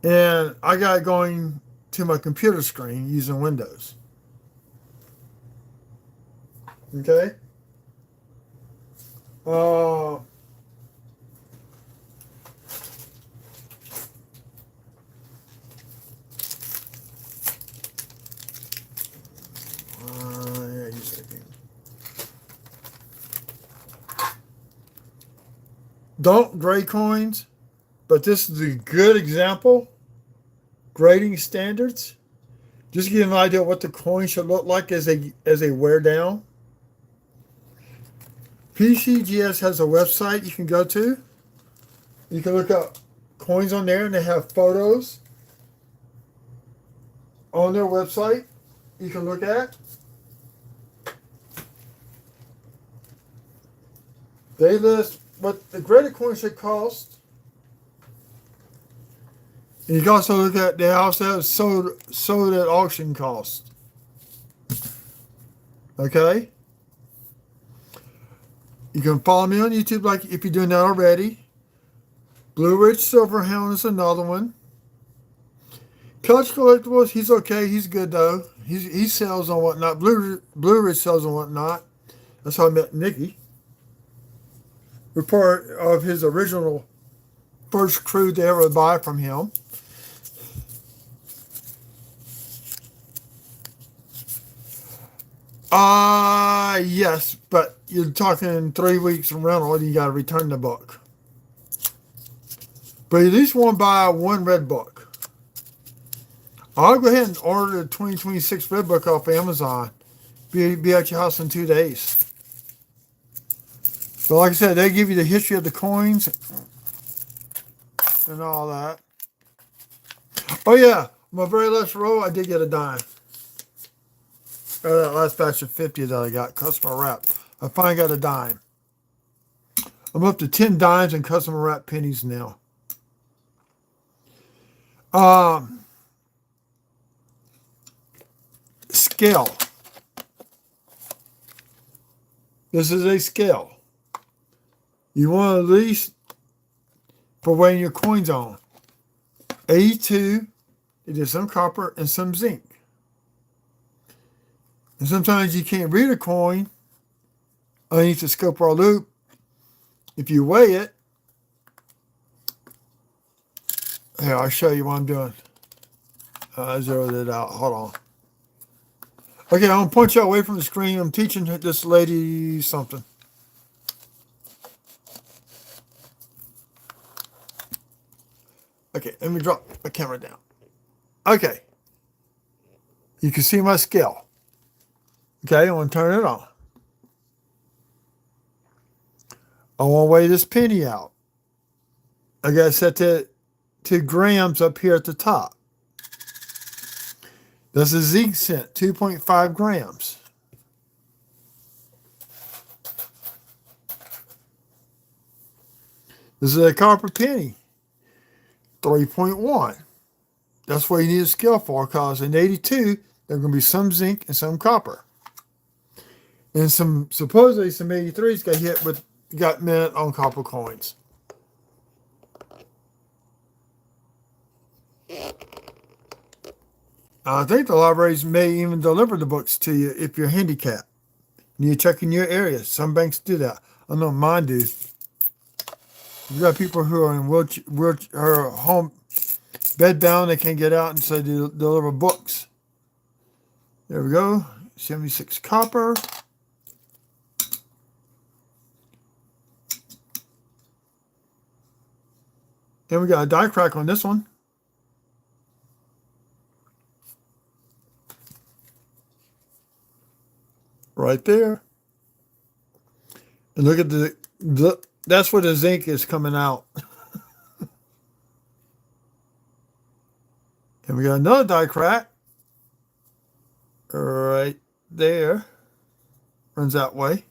And I got it going to my computer screen using Windows. Okay? Yeah, use it again. Don't grade coins, but this is a good example. Grading standards. Just to give you an idea of what the coin should look like as they wear down. PCGS has a website you can go to. You can look up coins on there, and they have photos on their website you can look at. They list what the graded coin should cost. And you can also look at, they also have sold at auction cost. Okay? You can follow me on YouTube like if you're doing that already. Blue Ridge Silverhound is another one. Couch Collectibles, he's okay. He's good though. He sells on whatnot. Blue Ridge sells on whatnot. That's how I met Nicky. We're part of his original first crew to ever buy from him. Yes, but you're talking 3 weeks from rental and you got to return the book. But you at least want to buy one Redbook. I'll go ahead and order the 2026 Redbook off Amazon. Be at your house in 2 days. But like I said, they give you the history of the coins and all that. Oh yeah, my very last row, I did get a dime. That last batch of 50 that I got, customer wrap. I finally got a dime. I'm up to 10 dimes and customer wrap pennies now. Scale. This is a scale. You want at least for weighing your coins on. 82, it is some copper and some zinc. And sometimes you can't read a coin underneath the scope or loop. If you weigh it, here, I'll show you what I'm doing. I zeroed it out. Hold on. Okay, I'm going to point you away from the screen. I'm teaching this lady something. Okay, let me drop the camera down. Okay. You can see my scale. Okay, I'm going to turn it on. I want to weigh this penny out. I got it set to grams up here at the top. That's a zinc cent, 2.5 grams. This is a copper penny, 3.1. That's what you need a scale for, because in 82, there's going to be some zinc and some copper. And supposedly some 83s got mint on copper coins. I think the libraries may even deliver the books to you if you're handicapped. You check in your area. Some banks do that. I know mine do. You've got people who are in wheelchair home bedbound. They can't get out, and so they deliver books. There we go. 76 copper. And we got a die crack on this one. Right there. And look at that's where the zinc is coming out. And we got another die crack. Right there. Runs that way.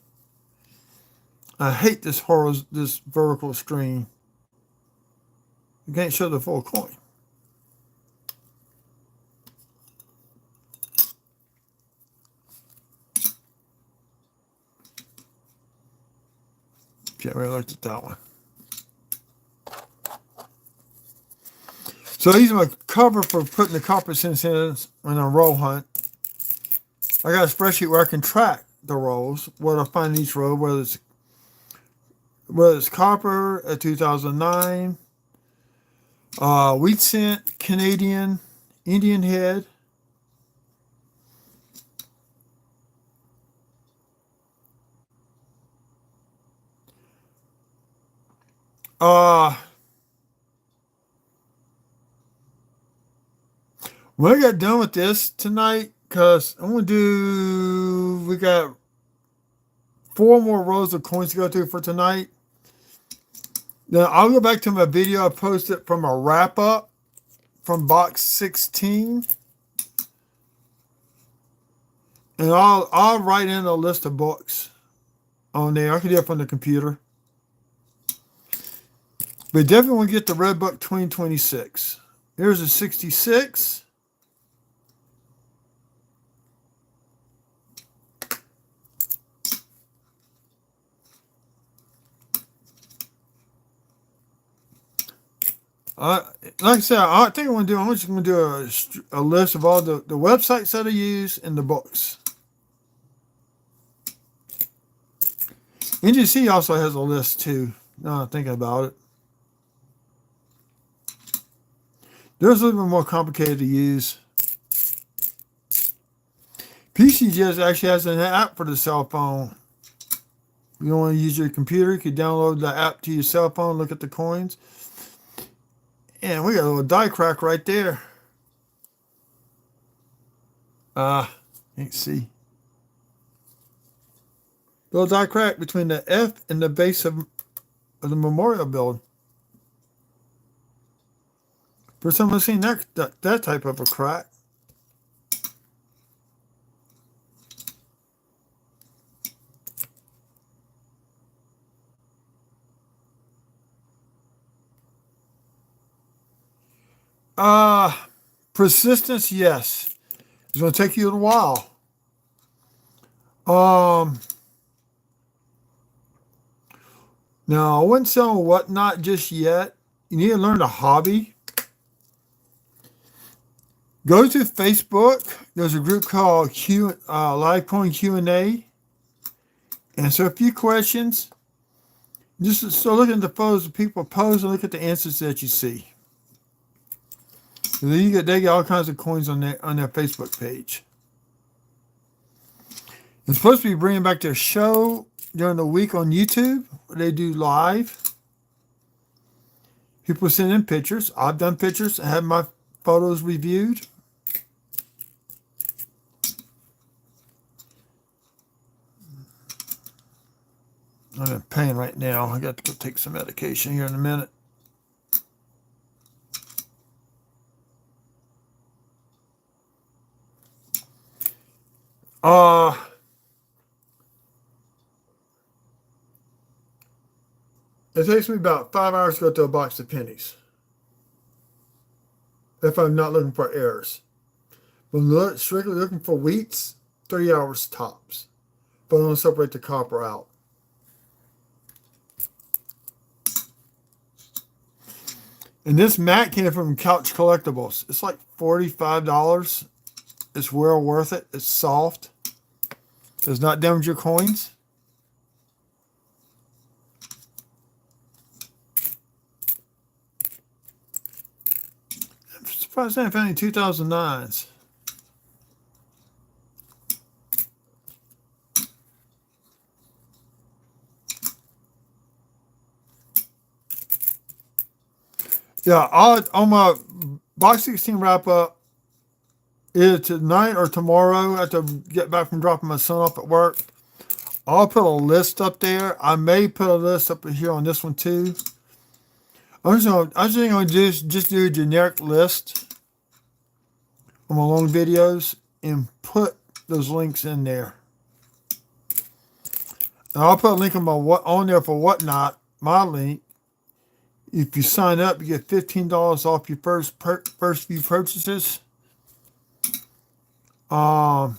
I hate this vertical screen. You can't show the full coin. Can't really look at that one. So these are my cover for putting the copper cents in a roll hunt. I got a spreadsheet where I can track the rolls, what I find in each row, whether it's copper, a 2009, wheat cent, Canadian, Indian head. When I got done with this tonight, because we got 4 more rows of coins to go through for tonight. Then I'll go back to my video I posted from a wrap up from box 16. And I'll write in a list of books on there. I can do it from the computer. But definitely want to get the Redbook 2026. Here's a 66. Like I said, I think I'm just going to do a list of all the websites that I use and the books. NGC also has a list too, now I'm thinking about it. There's a little bit more complicated to use. PCGS actually has an app for the cell phone. You don't want to use your computer, you can download the app to your cell phone, look at the coins. And we got a little die crack right there. Can't see. Little die crack between the F and the base of the memorial building. First time I've seen that type of a crack. Persistence, yes. It's going to take you a while. Um, Now, I wouldn't sell whatnot just yet. You need to learn a hobby. Go to Facebook. There's a group called Litecoin Q&A. Answer a few questions. Just start looking at the photos that people post and look at the answers that you see. They get all kinds of coins on their Facebook page. It's supposed to be bringing back their show during the week on YouTube. They do live. People send in pictures. I've done pictures. I have my photos reviewed. I'm in pain right now. I got to go take some medication here in a minute. It takes me about 5 hours to go to a box of pennies if I'm not looking for errors. But I'm strictly looking for wheats, 3 hours tops. But I don't separate the copper out. And this mat came from Couch Collectibles. It's like $45. It's well worth it. It's soft. Does not damage your coins. I'm surprised I haven't found any 2009s. Yeah, on my box 16 wrap up, either tonight or tomorrow after I get back from dropping my son off at work, I'll put a list up there. I may put a list up here on this one too. I'm just gonna just do a generic list on my long videos and put those links in there. And I'll put a link on there for whatnot, my link. If you sign up, you get $15 off your first few purchases. But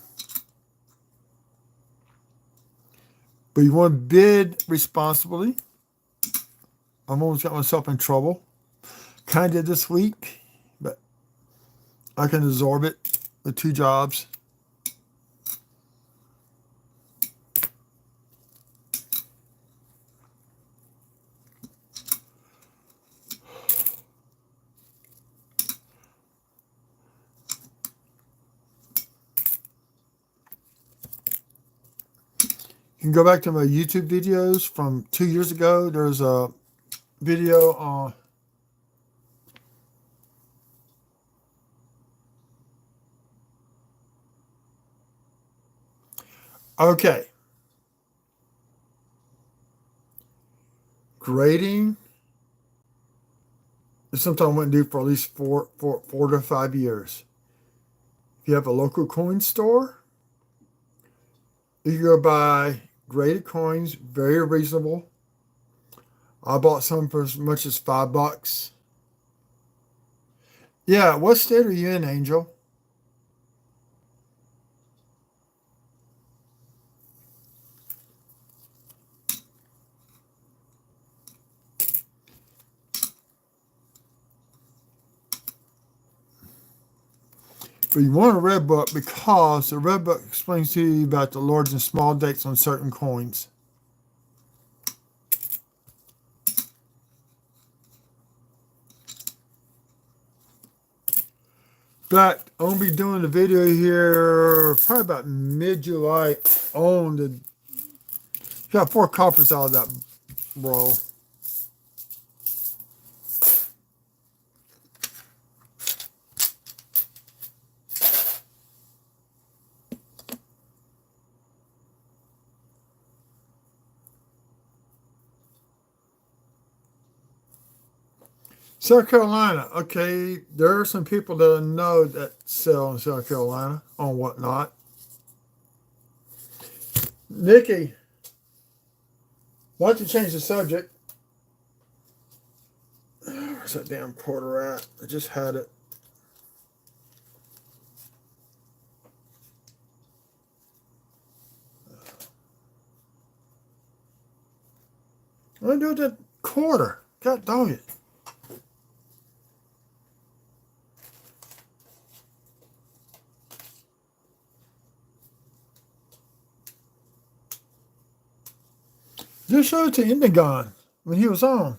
you want to bid responsibly. I've almost got myself in trouble. Kind of this week, but I can absorb it with 2 jobs. You can go back to my YouTube videos from 2 years ago. There's a video on okay. Grading is something I want to do for at least 4 to 5 years. If you have a local coin store, you can go buy graded coins, very reasonable. I bought some for as much as $5. Yeah, what state are you in, Angel? But you want a Redbook because the Redbook explains to you about the large and small dates on certain coins. In fact, I'm going to be doing a video here probably about mid-July on the... Got 4 coppers out of that, bro. South Carolina. Okay, there are some people that I know that sell in South Carolina on whatnot. Nikki, why don't you change the subject? Where's that damn quarter at? I just had it. What do I do with that quarter? God dog it. Just showed it to Indigon when he was on.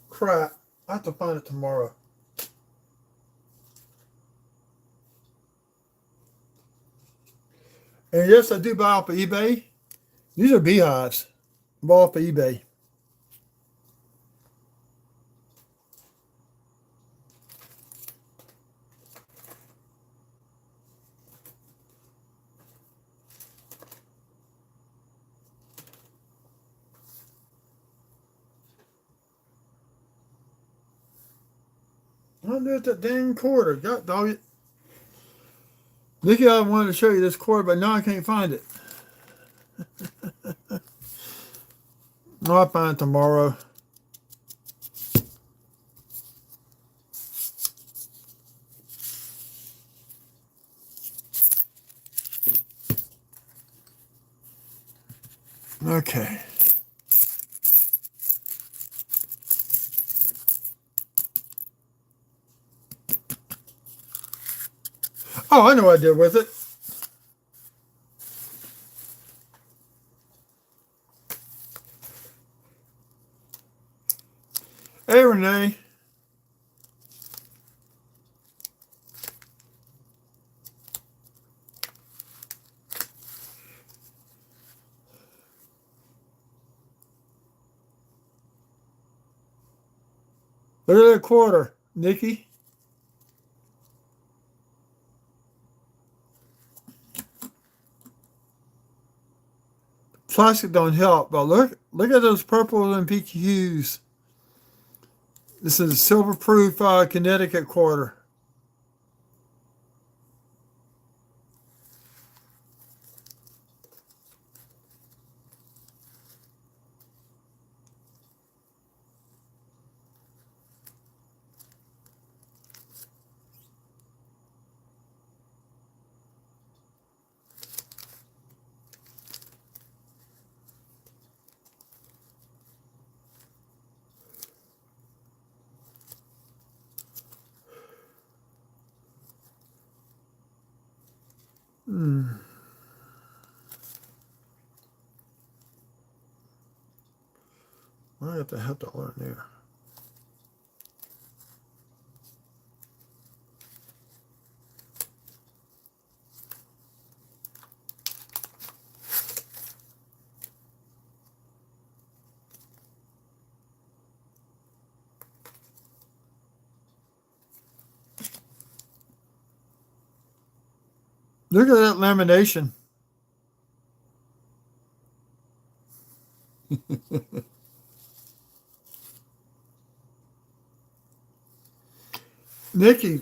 Crap. I have to find it tomorrow. And yes, I do buy off of eBay. These are beehives. I bought off of eBay. I'll do it that dang quarter. God dog it. Nikki, I wanted to show you this quarter, but now I can't find it. I'll find it tomorrow. Okay. Oh, I know what I did with it. Hey, Renee. Look at that quarter, Nikki. Plastic don't help, but look at those purple and peach hues. This is a silver-proof Connecticut quarter. I got the hell dollar in there. Look at that lamination. Nikki,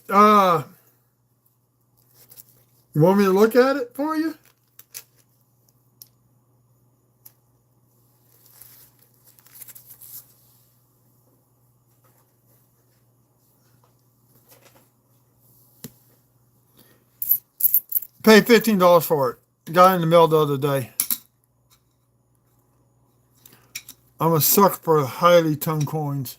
you want me to look at it for you? Paid $15 for it. Got it in the mail the other day. I'm a sucker for highly toned coins.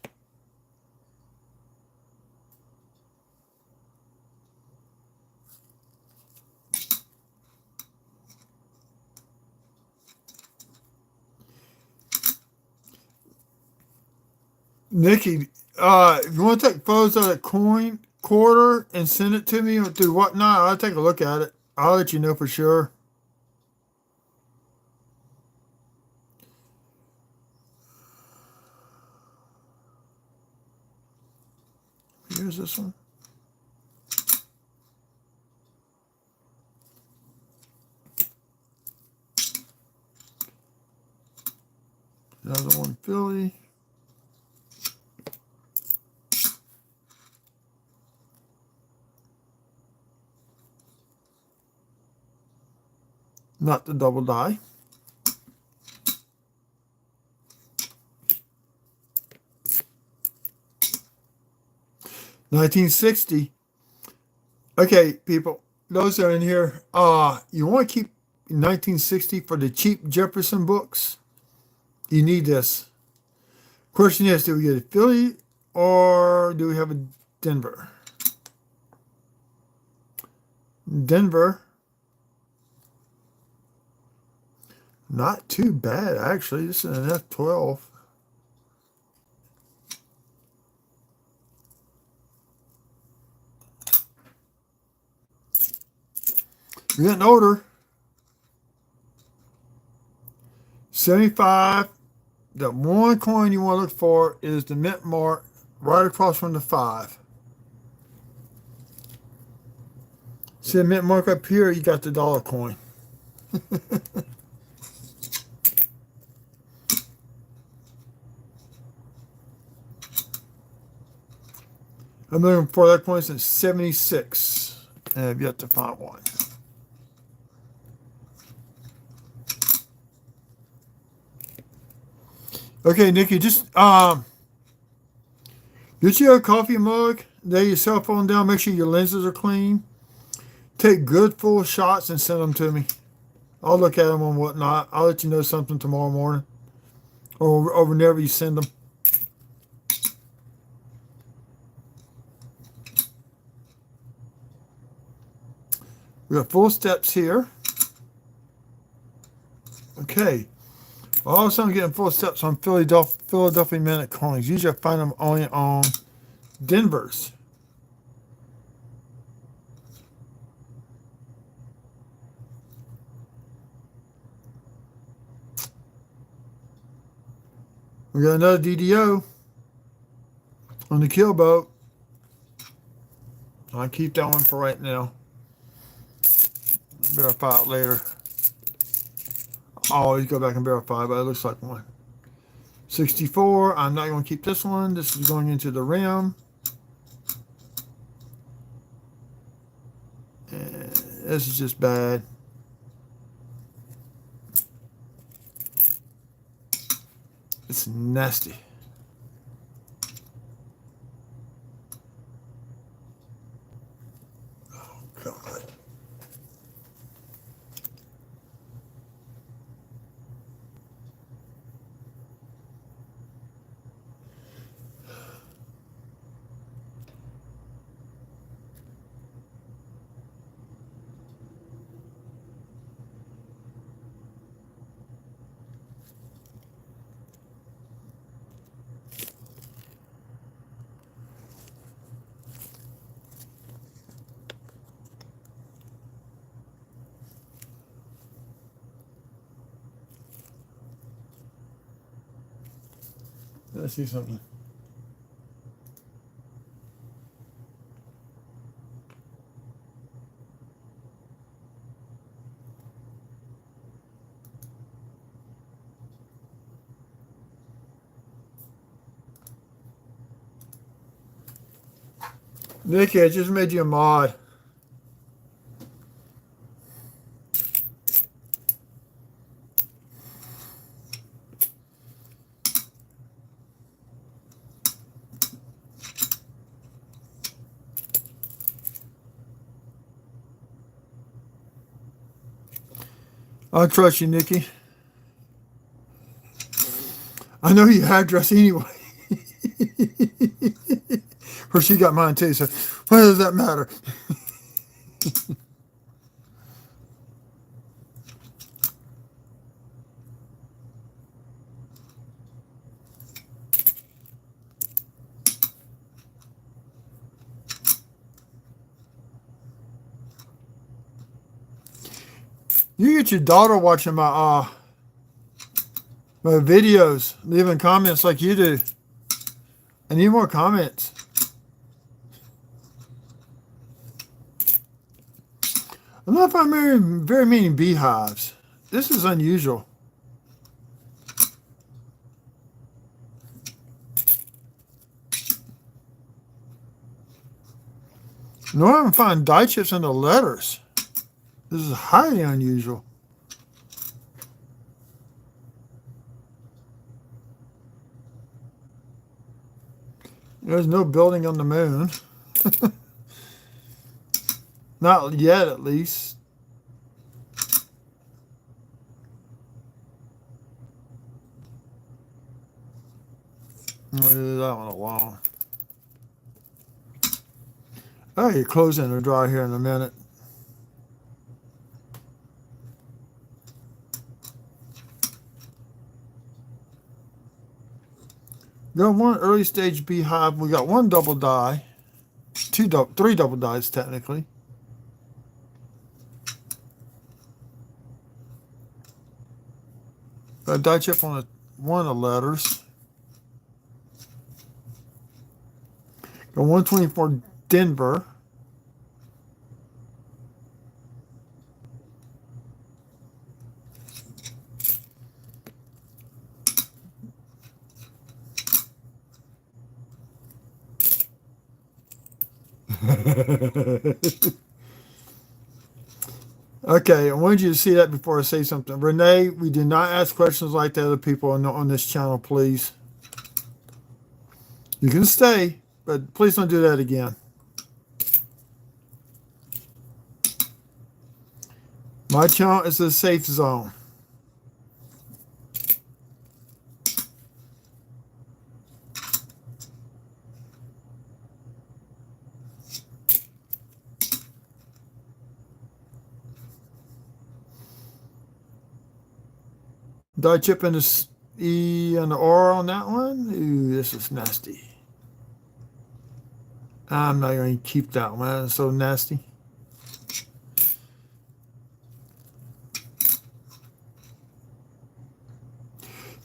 Nikki, if you want to take photos of that coin quarter and send it to me through whatnot, I'll take a look at it. I'll let you know for sure. Here's this one. Another one, Philly. Not the double die. $1960. Okay, people, those are in here. You want to keep 1960 for the cheap Jefferson books. You need this. Question is, do we get a Philly or do we have a Denver? Denver. Not too bad, actually. This is an F12. We're getting older. 75. The one coin you want to look for is the mint mark right across from the 5. See the mint mark up here? You got the dollar coin. I've been looking for that coin since 76. And I've yet to find one. Okay, Nikki, just get you a coffee mug, lay your cell phone down, make sure your lenses are clean. Take good full shots and send them to me. I'll look at them and whatnot. I'll let you know something tomorrow morning. Or whenever you send them. We got full steps here. Okay. Also, I'm getting full steps on Philadelphia Minute coins. Usually I find them only on Denver's. We got another DDO on the kill boat. I'll keep that one for right now. Verify it later. I'll always go back and verify, but it looks like one. 64. I'm not going to keep this one. This is going into the rim. And this is just bad. It's nasty. Oh, God. Let's see something. Nikki, I just made you a mod. I'll trust you, Nikki. I know your address anyway. Or she got mine too, so what does that matter? You get your daughter watching my videos, leaving comments like you do. I need more comments. I'm not finding very many beehives. This is unusual. Nor I find die chips in the letters. This is highly unusual. There's no building on the moon. Not yet, at least. I'm going to do that one alone. Oh, you're closing the dry here in a minute. Got one early stage beehive. We got one double die, three double dies technically. Got a die chip on one of the letters. Got 124 Denver. Okay, I wanted you to see that before I say something. Renee, we do not ask questions like the other people on this channel, please. You can stay, but please don't do that again. My channel is a safe zone. Die chip in the E and the R on that one. Ooh, this is nasty. I'm not going to keep that one. It's so nasty.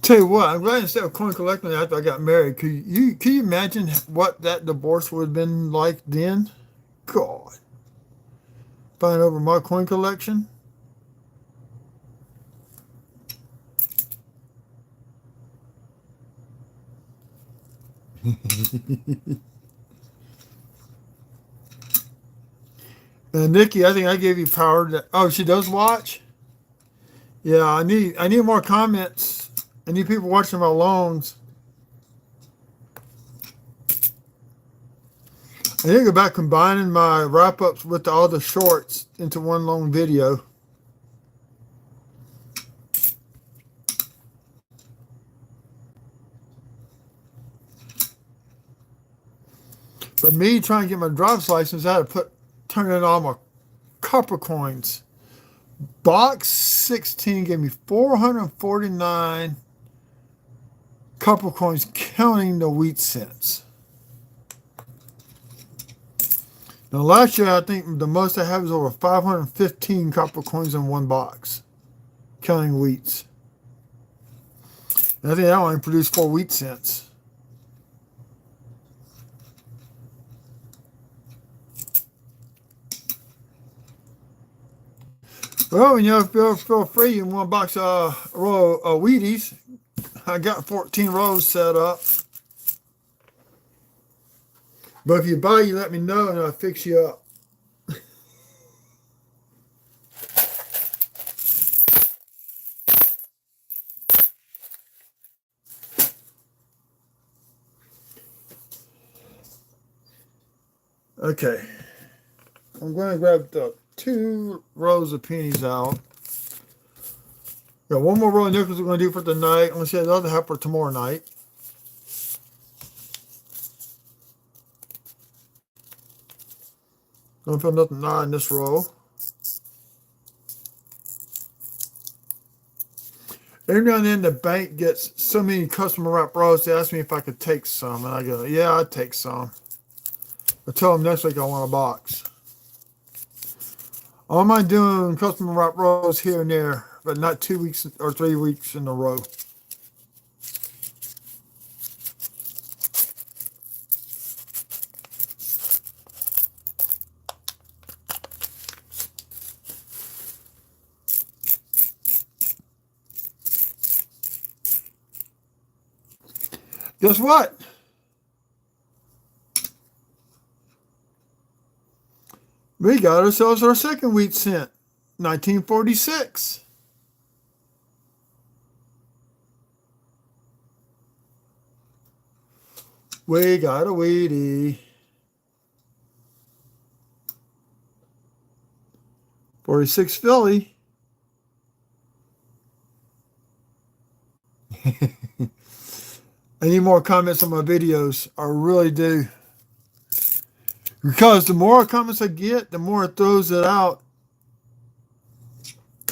Tell you what, I'm glad instead of coin collecting after I got married. Can you imagine what that divorce would have been like then? God, fighting over my coin collection. Nikki, I think I gave you power. Oh, she does watch. Yeah, I need more comments. I need people watching my loans. I think about combining my wrap-ups with all the shorts into one long video. But me trying to get my driver's license, I had to turn in all my copper coins. Box 16 gave me 449 copper coins, counting the wheat cents. Now, last year, I think the most I had was over 515 copper coins in one box, counting wheats. And I think that only produced 4 wheat cents. Well, feel free. You want a box of row of Wheaties? I got 14 rows set up. But if you buy, you let me know and I'll fix you up. Okay. I'm going to grab the 2 rows of pennies out. Got one more row of nickels we're going to do for tonight. I'm going to say the other half for tomorrow night. Don't feel nothing odd in this row. Every now and then the bank gets so many customer wrap rows, they ask me if I could take some. And I go, yeah, I'd take some. I tell them next week I want a box. I don't mind doing customer wrap rows here and there, but not 2 weeks or 3 weeks in a row. Guess what? We got ourselves our second wheat cent, 1946. We got a wheatie. 46 Philly. I need more comments on my videos. I really do. Because the more comments I get, the more it throws it out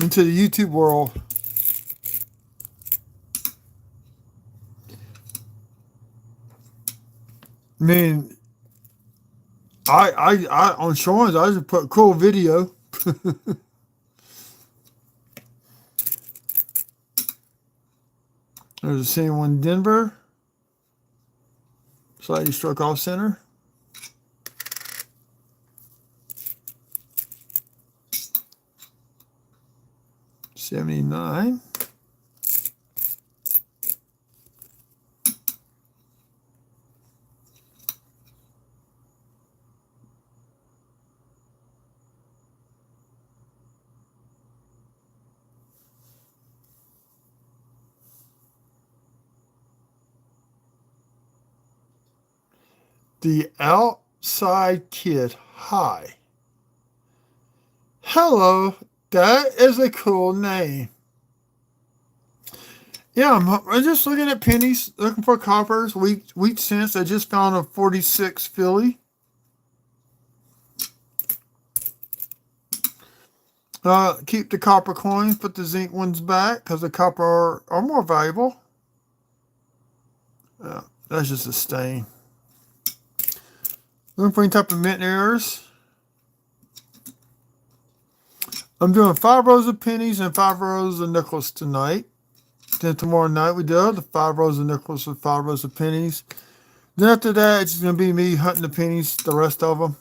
into the YouTube world. I mean, I on Sean's, I just put cool video. There's the same one in Denver. Slightly struck off center. $79. The Outside Kid. Hi. Hello. That is a cool name. Yeah, I'm just looking at pennies, looking for coppers, wheat cents. I just found a 46 Philly. Keep the copper coins, put the zinc ones back because the copper are more valuable. That's just a stain. Looking for any type of mint errors. I'm doing 5 rows of pennies and 5 rows of nickels tonight. Then tomorrow night we do the 5 rows of nickels with 5 rows of pennies. Then after that, it's going to be me hunting the pennies, the rest of them.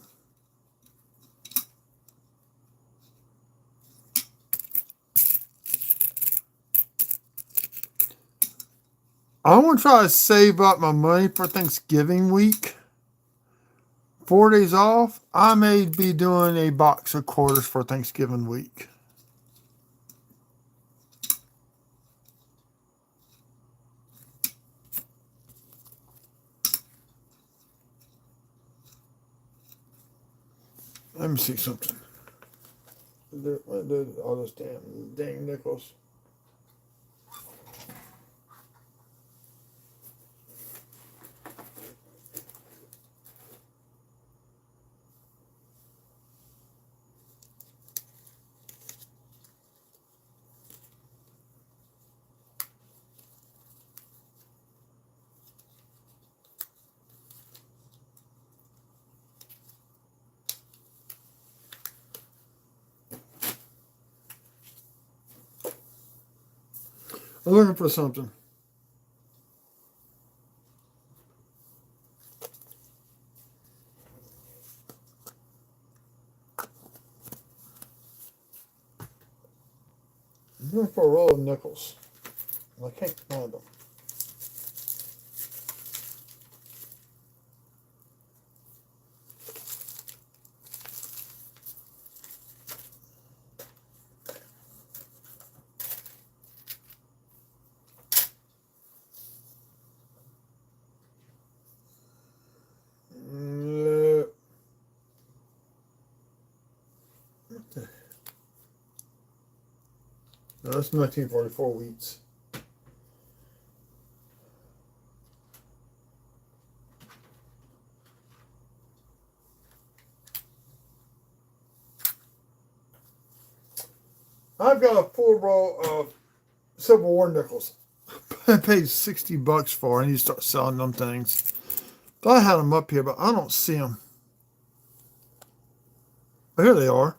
I want to try to save up my money for Thanksgiving week. 4 days off. I may be doing a box of quarters for Thanksgiving week. Let me see something. All those dang nickels. I'm looking for something. I'm looking for a roll of nickels. I can't find them. No, that's 1944 wheats. I've got a full roll of Civil War nickels. I paid $60 for. I need to start selling them things. Thought I had them up here, but I don't see them. But here they are.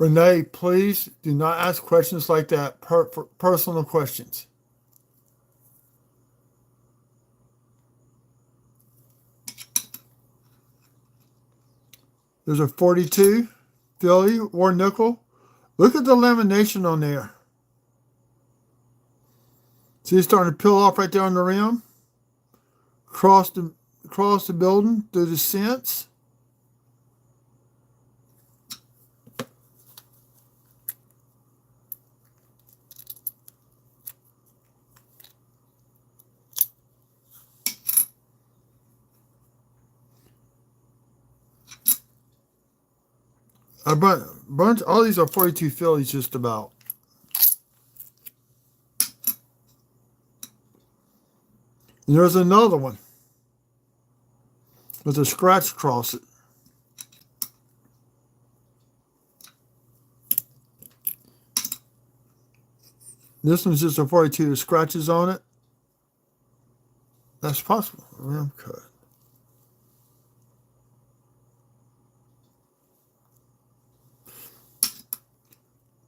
Renee, please do not ask questions like that. Personal questions. There's a 42 Philly or nickel. Look at the lamination on there. See, it's starting to peel off right there on the rim. Across the building through the cents. A bunch. All these are 42 fillies, just about. And there's another one with a scratch across it. This one's just a 42 with scratches on it. That's possible. Rim cut.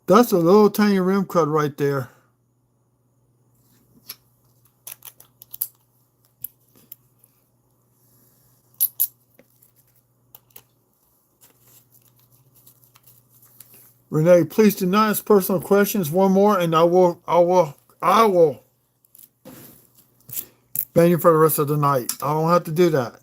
That's a little tiny rim cut right there. Renee, please do not ask personal questions. One more, and I will ban you for the rest of the night. I don't have to do that.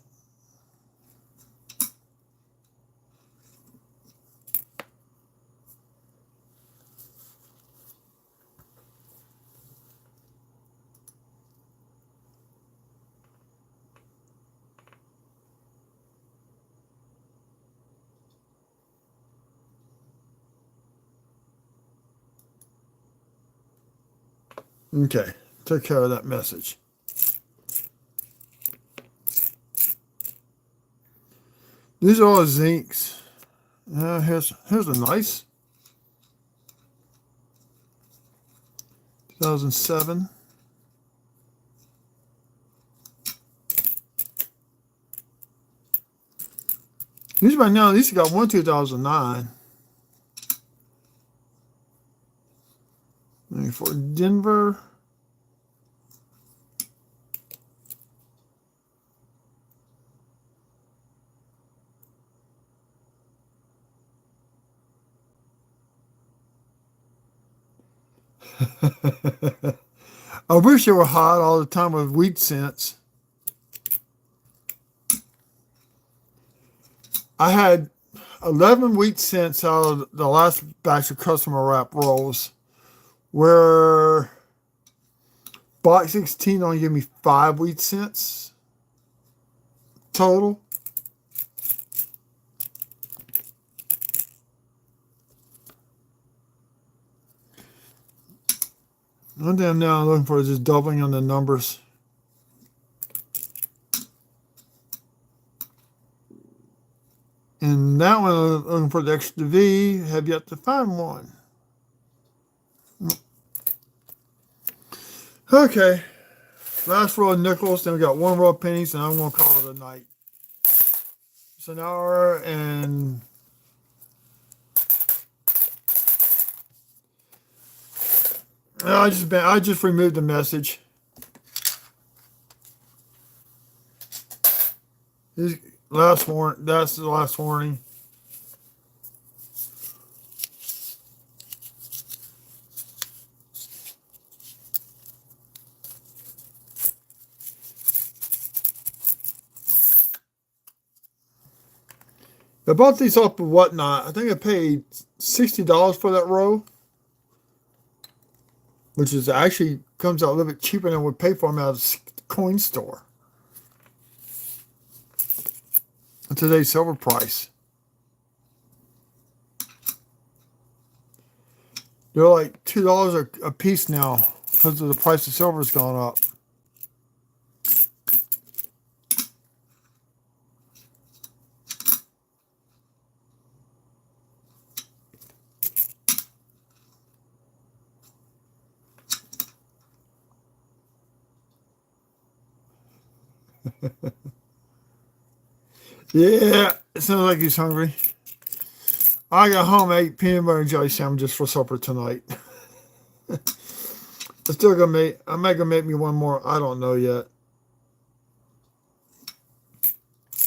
Okay, took care of that message. These are all zincs. Here's a nice 2007. These right now, these got one 2009. For Denver. I wish they were hot all the time with wheat scents. I had 11 wheat cents out of the last batch of customer wrap rolls, where box 16 only gave me 5 wheat cents total. One thing I'm now looking for is just doubling on the numbers. And that one, I'm looking for the extra V, have yet to find one. Okay, last row of nickels, then we got one row of pennies, and I'm going to call it a night. It's an hour and I just removed the message. That's the last warning. I bought these off of Whatnot. I think I paid $60 for that row, which is actually comes out a little bit cheaper than we pay for them out of the coin store. Today's silver price. They're like $2 a piece now because of the price of silver has gone up. Yeah, it sounds like he's hungry. I got home, ate peanut butter and jelly sandwiches for supper tonight. I'm still gonna make. I might gonna make me one more. I don't know yet.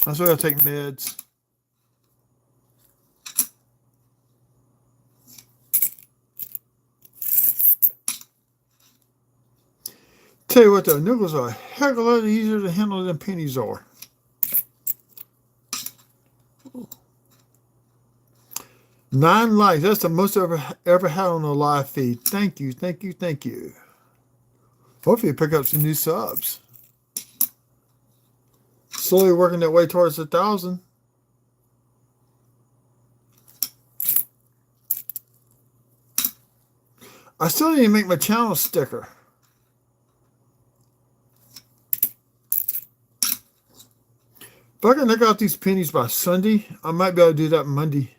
I still gotta take meds. Tell you what, though, nickels are a heck of a lot easier to handle than pennies are. Ooh. 9 likes. That's the most I've ever had on a live feed. Thank you, thank you, thank you. Hopefully you pick up some new subs. Slowly working that way towards 1,000. I still need to make my channel sticker. If I can knock out these pennies by Sunday, I might be able to do that Monday.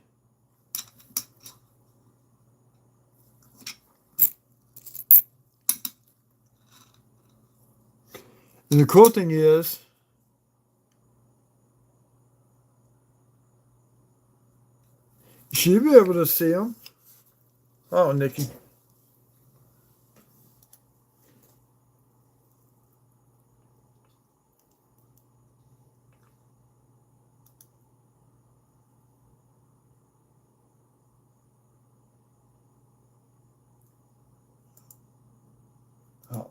And the cool thing is, you should be able to see them. Oh, Nikki. Oh.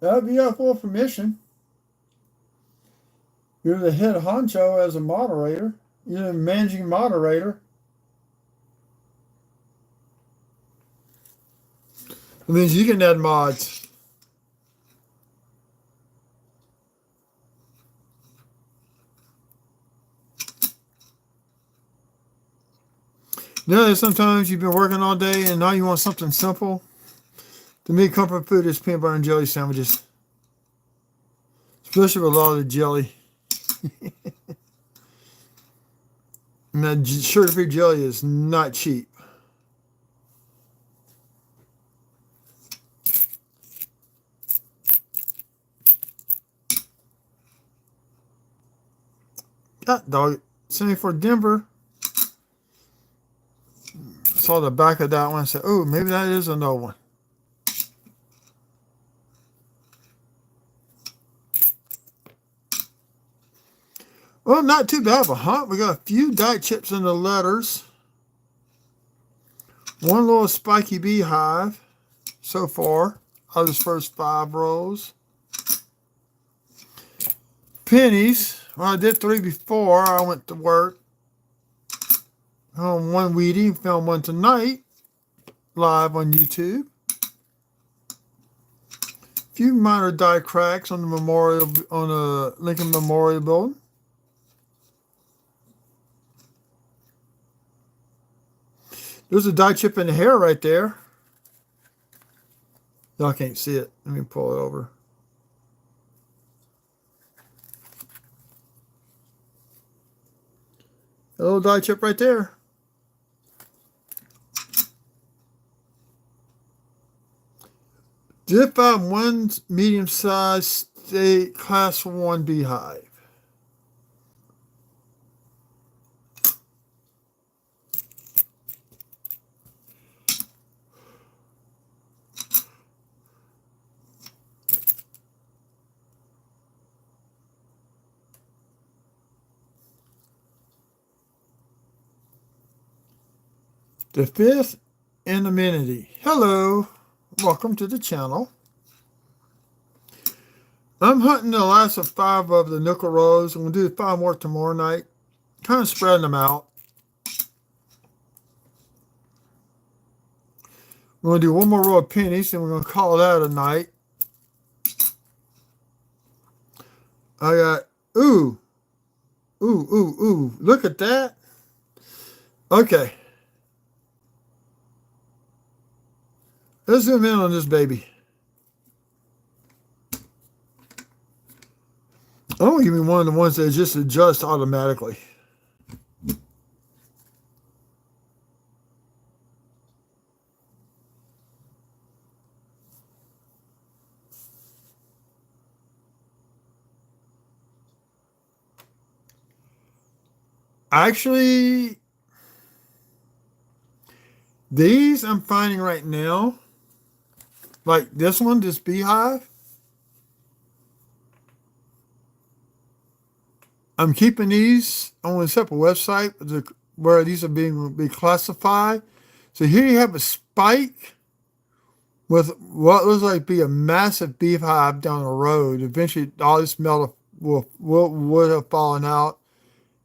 That would be your full permission. You're the head honcho as a moderator. You're the managing moderator. It means you can add mods. You know, sometimes you've been working all day and now you want something simple. To me, comfort food is peanut butter and jelly sandwiches. Especially with a lot of the jelly. And that sugar-free jelly is not cheap. God dog, sending for Denver. Saw the back of that one and said, oh, maybe that is another one. Well, not too bad of a hunt. We got a few dye chips in the letters. One little spiky beehive so far out of this first 5 rows. Pennies. Well, I did 3 before I went to work. One weedy, found one tonight, live on YouTube. A few minor die cracks on the memorial, on the Lincoln Memorial Building. There's a die chip in the hair right there. Y'all can't see it. Let me pull it over. A little die chip right there. Did find one medium-sized state class 1 beehive. The 5th in amenity. Hello, welcome to the channel. I'm hunting the last of 5 of the nickel rows. I'm going to do 5 more tomorrow night. Kind of spreading them out. We're going to do 1 more row of pennies, and we're going to call that a night. I got, ooh, look at that. Okay. Let's zoom in on this baby. I'm going to give me one of the ones that just adjust automatically. Actually, these I'm finding right now, like this one, this beehive, I'm keeping these on a separate website where these are being classified. So here you have a spike with what looks like be a massive beehive down the road. Eventually, all this metal would have fallen out.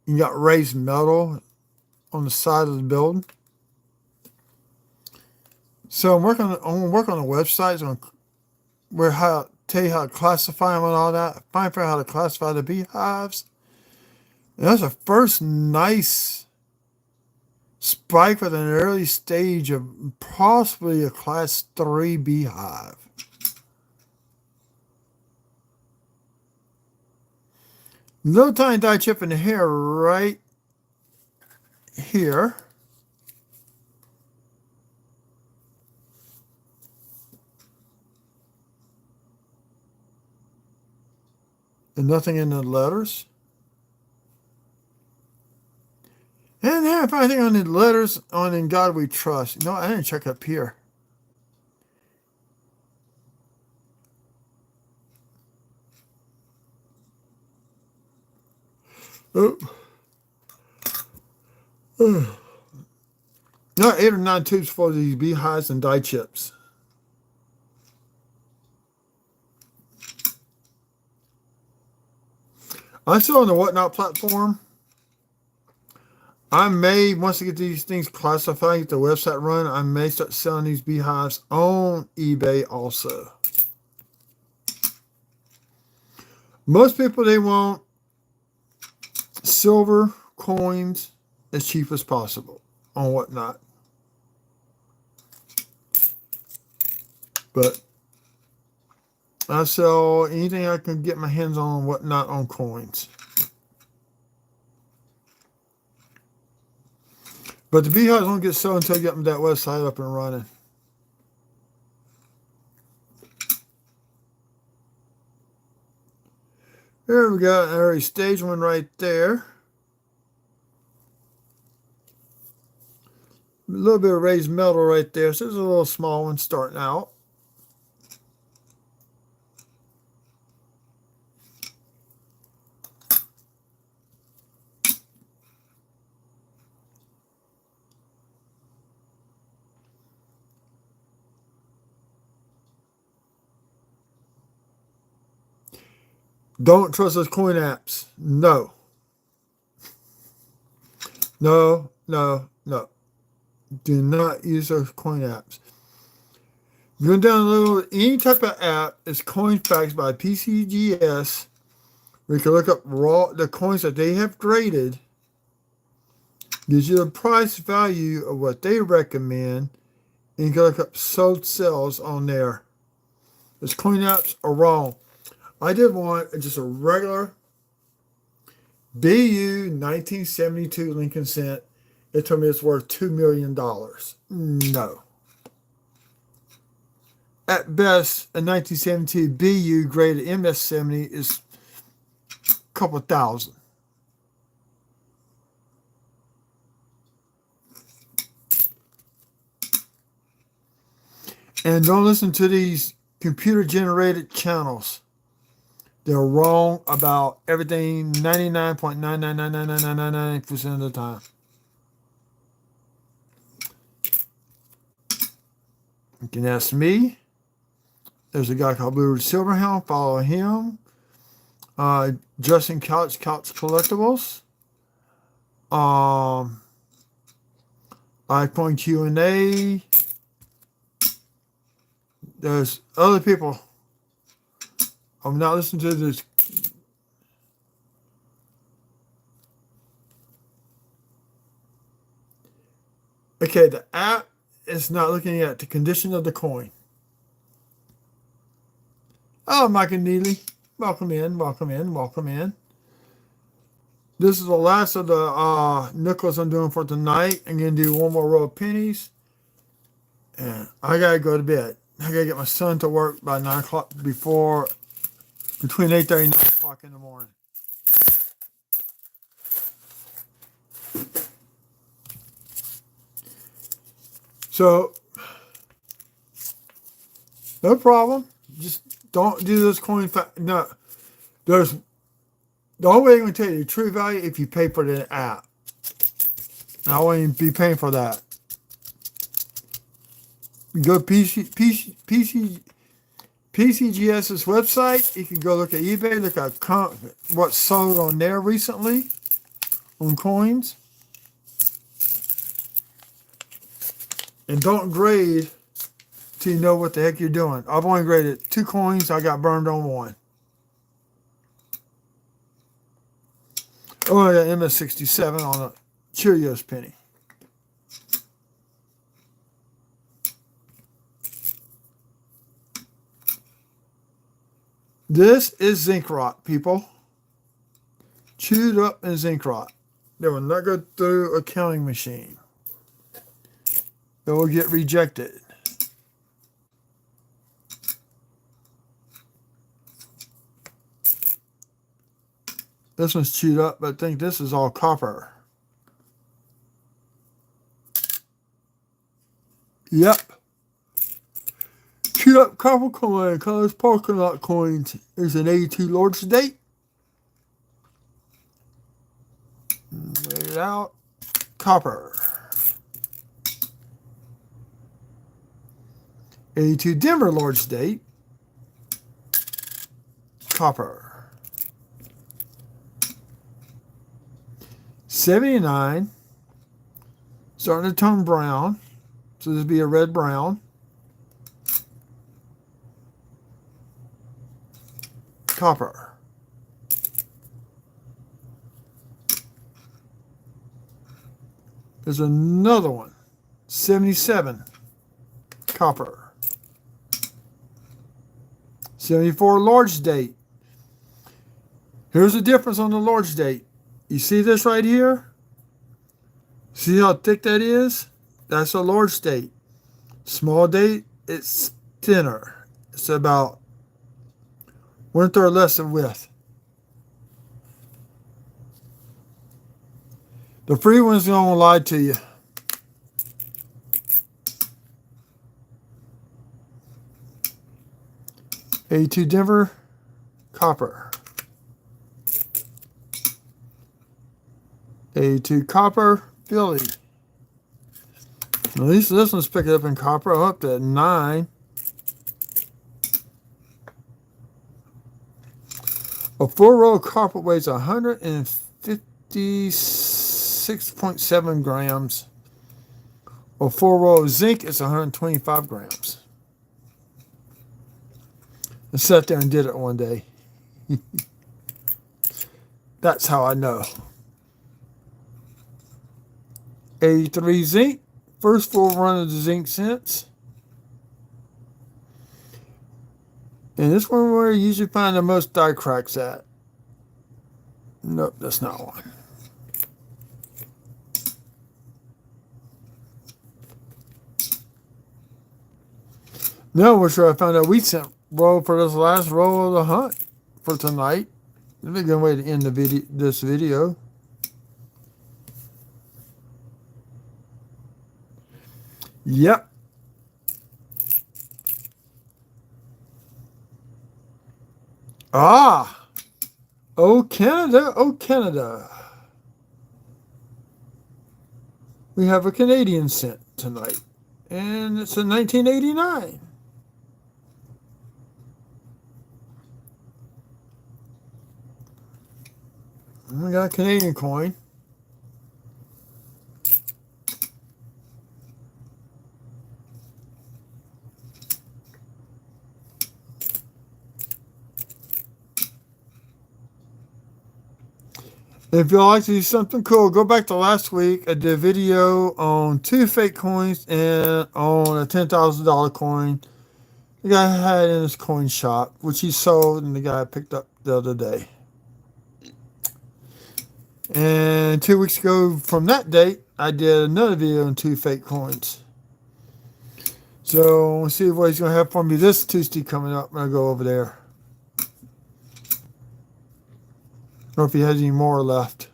You got raised metal on the side of the building. So I'm going to work on the websites on tell you how to classify them and all that. Find out how to classify the beehives. And that's the first nice spike with an early stage of possibly a class 3 beehive. Little tiny dye chip in the hair right here. And nothing in the letters. And then if I think on the letters on In God We Trust. No, I didn't check up here. Oh. Not 8 or 9 tubes for these beehives and dye chips. I'm still on the Whatnot platform. I may, once I get these things classified, get the website run, I may start selling these beehives on eBay also. Most people, they want silver coins as cheap as possible on Whatnot. But I sell anything I can get my hands on Whatnot on coins. But the beehives won't get sold until I get that website up and running. There we got an early stage one right there. A little bit of raised metal right there. So there's a little small one starting out. Don't trust those coin apps. No. No, no, no. Do not use those coin apps. You're going to download any type of app. It's Coin Facts by PCGS, where you can look up the coins that they have graded. Gives you the price value of what they recommend. And you can look up sold sales on there. Those coin apps are wrong. I did one, just a regular BU 1972 Lincoln cent. It told me it's worth $2 million. No. At best, a 1972 BU graded MS70 is a couple thousand. And don't listen to these computer-generated channels. They're wrong about everything 99.9999999% of the time. You can ask me. There's a guy called Blue Silverhound. Follow him. Justin Couch Collectibles. iPhone Q&A. There's other people. I'm not listening to this. Okay, the app is not looking at the condition of the coin. Oh, Mike and Neely. Welcome in, welcome in, welcome in. This is the last of the nickels I'm doing for tonight. I'm going to do one more row of pennies. And I got to go to bed. I got to get my son to work by 9 o'clock between 8:30 and 9 o'clock in the morning. So, no problem. Just don't do those coin. No, there's the only way I'm going to tell you the true value if you pay for the app. I won't even be paying for that. You go to PCGS's website. You can go look at eBay, look at what's sold on there recently on coins. And don't grade till you know what the heck you're doing. I've only graded 2 coins. I got burned on 1. Oh, I got MS67 on a Cheerios penny. This is zinc rot, people. Chewed up in zinc rot. They will not go through a counting machine. They will get rejected. This one's chewed up, but I think this is all copper. Yep. Chewed up copper coin, colors parking lot coins. There's an 82 large date. Weigh it out. Copper. 82 Denver large date. Copper. 79. Starting to turn brown. So this would be a red brown. Copper. There's another one. 77. Copper. 74 large date. Here's the difference on the large date. You see this right here? See how thick that is? That's a large date. Small date, it's thinner. It's about 1/3 less in width. The free one's gonna lie to you. A2 Denver, copper. A2 copper, Philly. At least this one's picking up in copper. I'm up to 9. A 4-row copper weighs 156.7 grams. A 4-row zinc is 125 grams. I sat there and did it one day. That's how I know. 83 zinc. First full run of the zinc since. And this one where you usually find the most die cracks at. Nope, that's not one. Now we're sure I found a wheat scent roll for this last roll of the hunt for tonight. This is a good way to end this video. Yep. Ah. Oh, Canada. Oh, Canada. We have a Canadian scent tonight. And it's a 1989. We got a Canadian coin. If you'd like to do something cool, go back to last week. I did a video on 2 fake coins and on a $10,000 coin the guy had in his coin shop, which he sold and the guy picked up the other day. And 2 weeks ago from that date, I did another video on 2 fake coins. So we'll see what he's going to have for me this Tuesday coming up when I go over there. Or if he has any more left.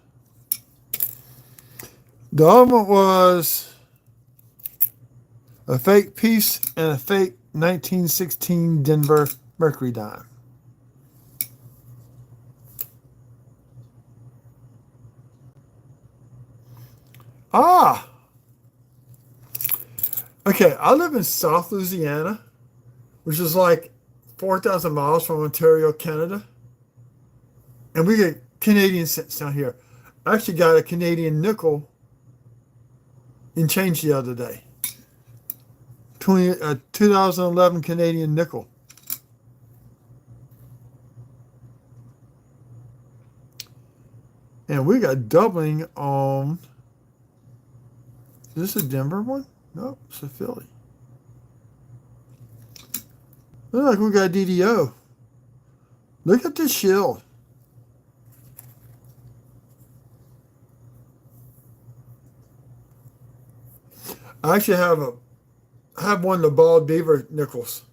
The other one was a fake piece and a fake 1916 Denver Mercury dime. Ah! Okay, I live in South Louisiana, which is like 4,000 miles from Ontario, Canada. And we get Canadian cents down here. I actually got a Canadian nickel in change the other day. 2011 Canadian nickel. And we got doubling on... Is this a Denver one? Nope, it's a Philly. Looks like we got DDO. Look at this shield. I actually have one of the bald beaver nickels.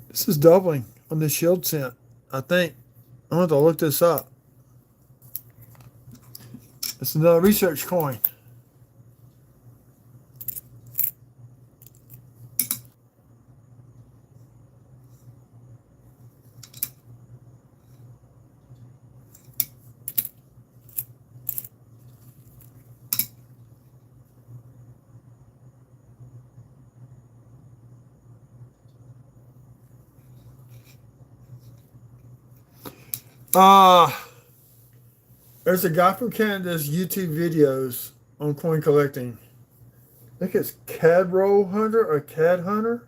This is doubling on the shield scent, I think. I'm going to look this up. It's another research coin. Uh, there's a guy from Canada's YouTube videos on coin collecting. I think it's Cadro Hunter or Cad Hunter.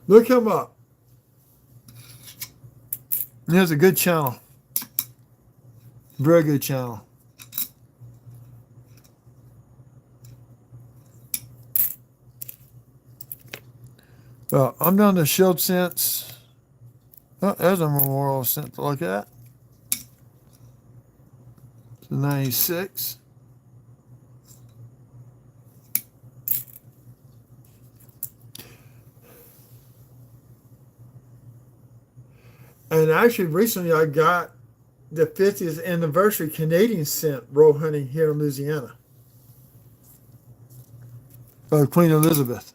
Look him up. He has a good channel. Very good channel. Well, I'm down to shield scents. Oh, there's a memorial scent to look at. It's a 96. And actually, recently I got the 50th anniversary Canadian scent roll hunting here in Louisiana. Queen Elizabeth.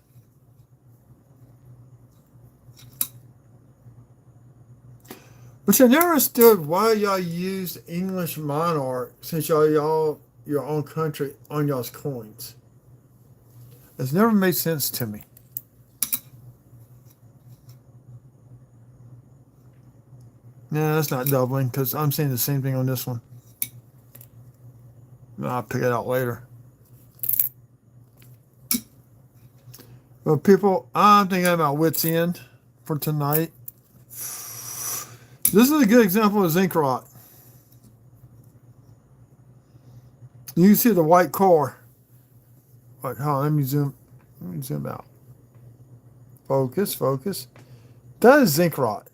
Which I never understood why y'all used English monarch since y'all your own country on y'all's coins. It's never made sense to me. Nah, that's not doubling because I'm saying the same thing on this one. I'll pick it out later. Well, people, I'm thinking about wits end for tonight. This is a good example of zinc rot. You can see the white core. Wait, hold on, let me zoom out. Focus, focus. That is zinc rot.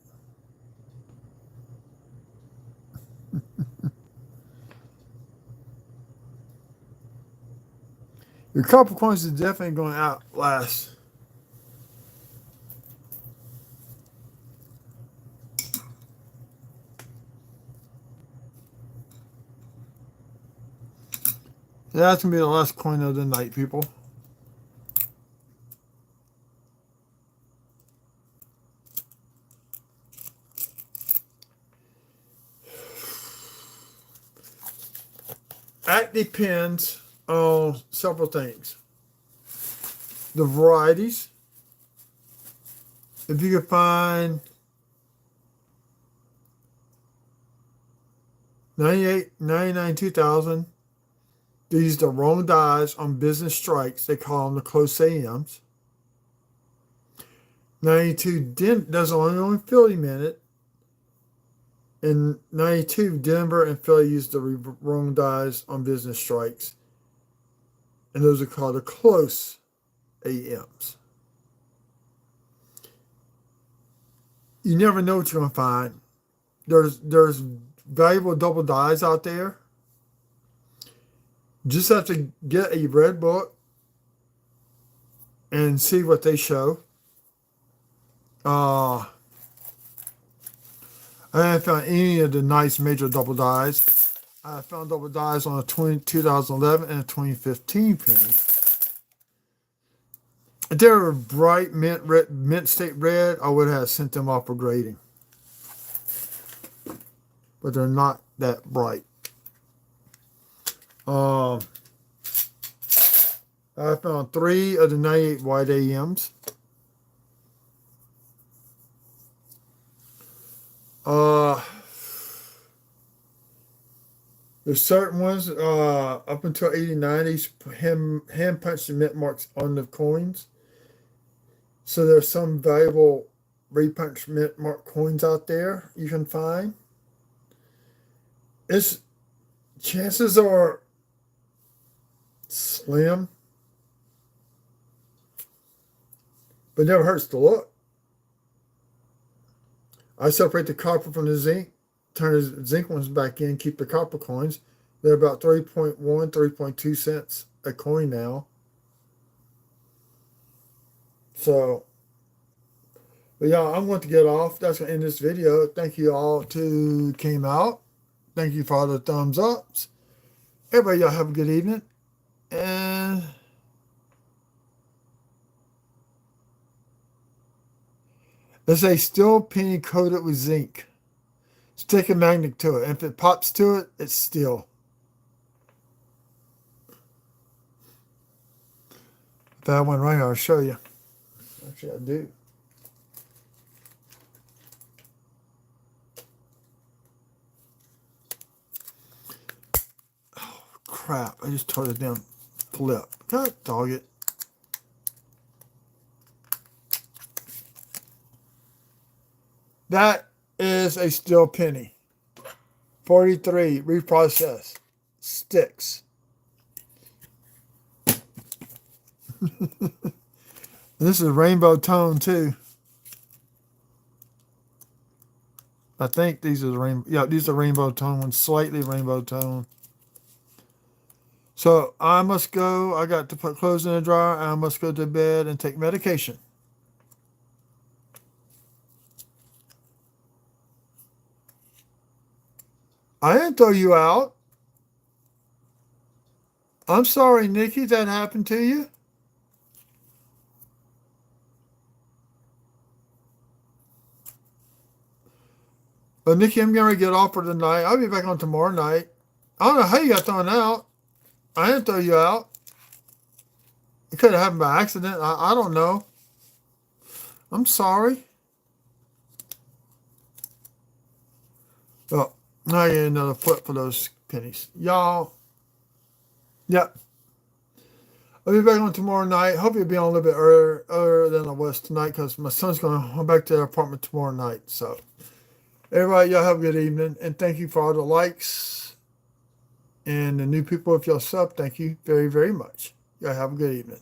Your copper coins is definitely going to outlast. That's going to be the last coin of the night, people. That depends on several things. The varieties. If you can find 98, 99, 2000, these are the wrong dies on business strikes. They call them the close AMs. 92 does only Philly minute. In 92, Denver and Philly used the wrong dies on business strikes. And those are called the close AMs. You never know what you're going to find. There's valuable double dies out there. Just have to get a Redbook and see what they show. I haven't found any of the nice major double dies. I found double dies on a 2011 and a 2015 penny. If they were bright mint state red, I would have sent them off for grading. But they're not that bright. I found 3 of the 98 white AMs. There's certain ones up until 80s, 90s, hand punched the mint marks on the coins. So there's some valuable repunched mint mark coins out there you can find. Chances are slim. but it never hurts to look. I separate the copper from the zinc, turn the zinc ones back in, keep the copper coins. They're about 3.1, 3.2 cents a coin now. So, but y'all, I'm going to get off. That's going to end this video. Thank you all who came out. Thank you for all the thumbs ups. Everybody, y'all have a good evening. And it's a steel penny coated with zinc. Stick a magnet to it. And if it pops to it, it's steel. If I have one right here, I'll show you. Actually, I do. Oh, crap. I just tore the damn flip. God dog it. That is a steel penny. 43 reprocessed sticks. This is rainbow tone too. I think these are the rainbow. Yeah, these are rainbow tone ones, slightly rainbow tone. So I must go. I got to put clothes in the dryer. I must go to bed and take medication. I didn't throw you out. I'm sorry, Nikki, that happened to you. But Nikki, I'm going to get off for tonight. I'll be back on tomorrow night. I don't know how you got thrown out. I didn't throw you out. It could have happened by accident. I don't know. I'm sorry. Well, now I get another flip for those pennies. Y'all. Yep. I'll be back on tomorrow night. Hope you'll be on a little bit earlier than I was tonight because my son's going to go back to the apartment tomorrow night. So, everybody, y'all have a good evening. And thank you for all the likes. And the new people, if y'all sub, thank you very, very much. Y'all have a good evening.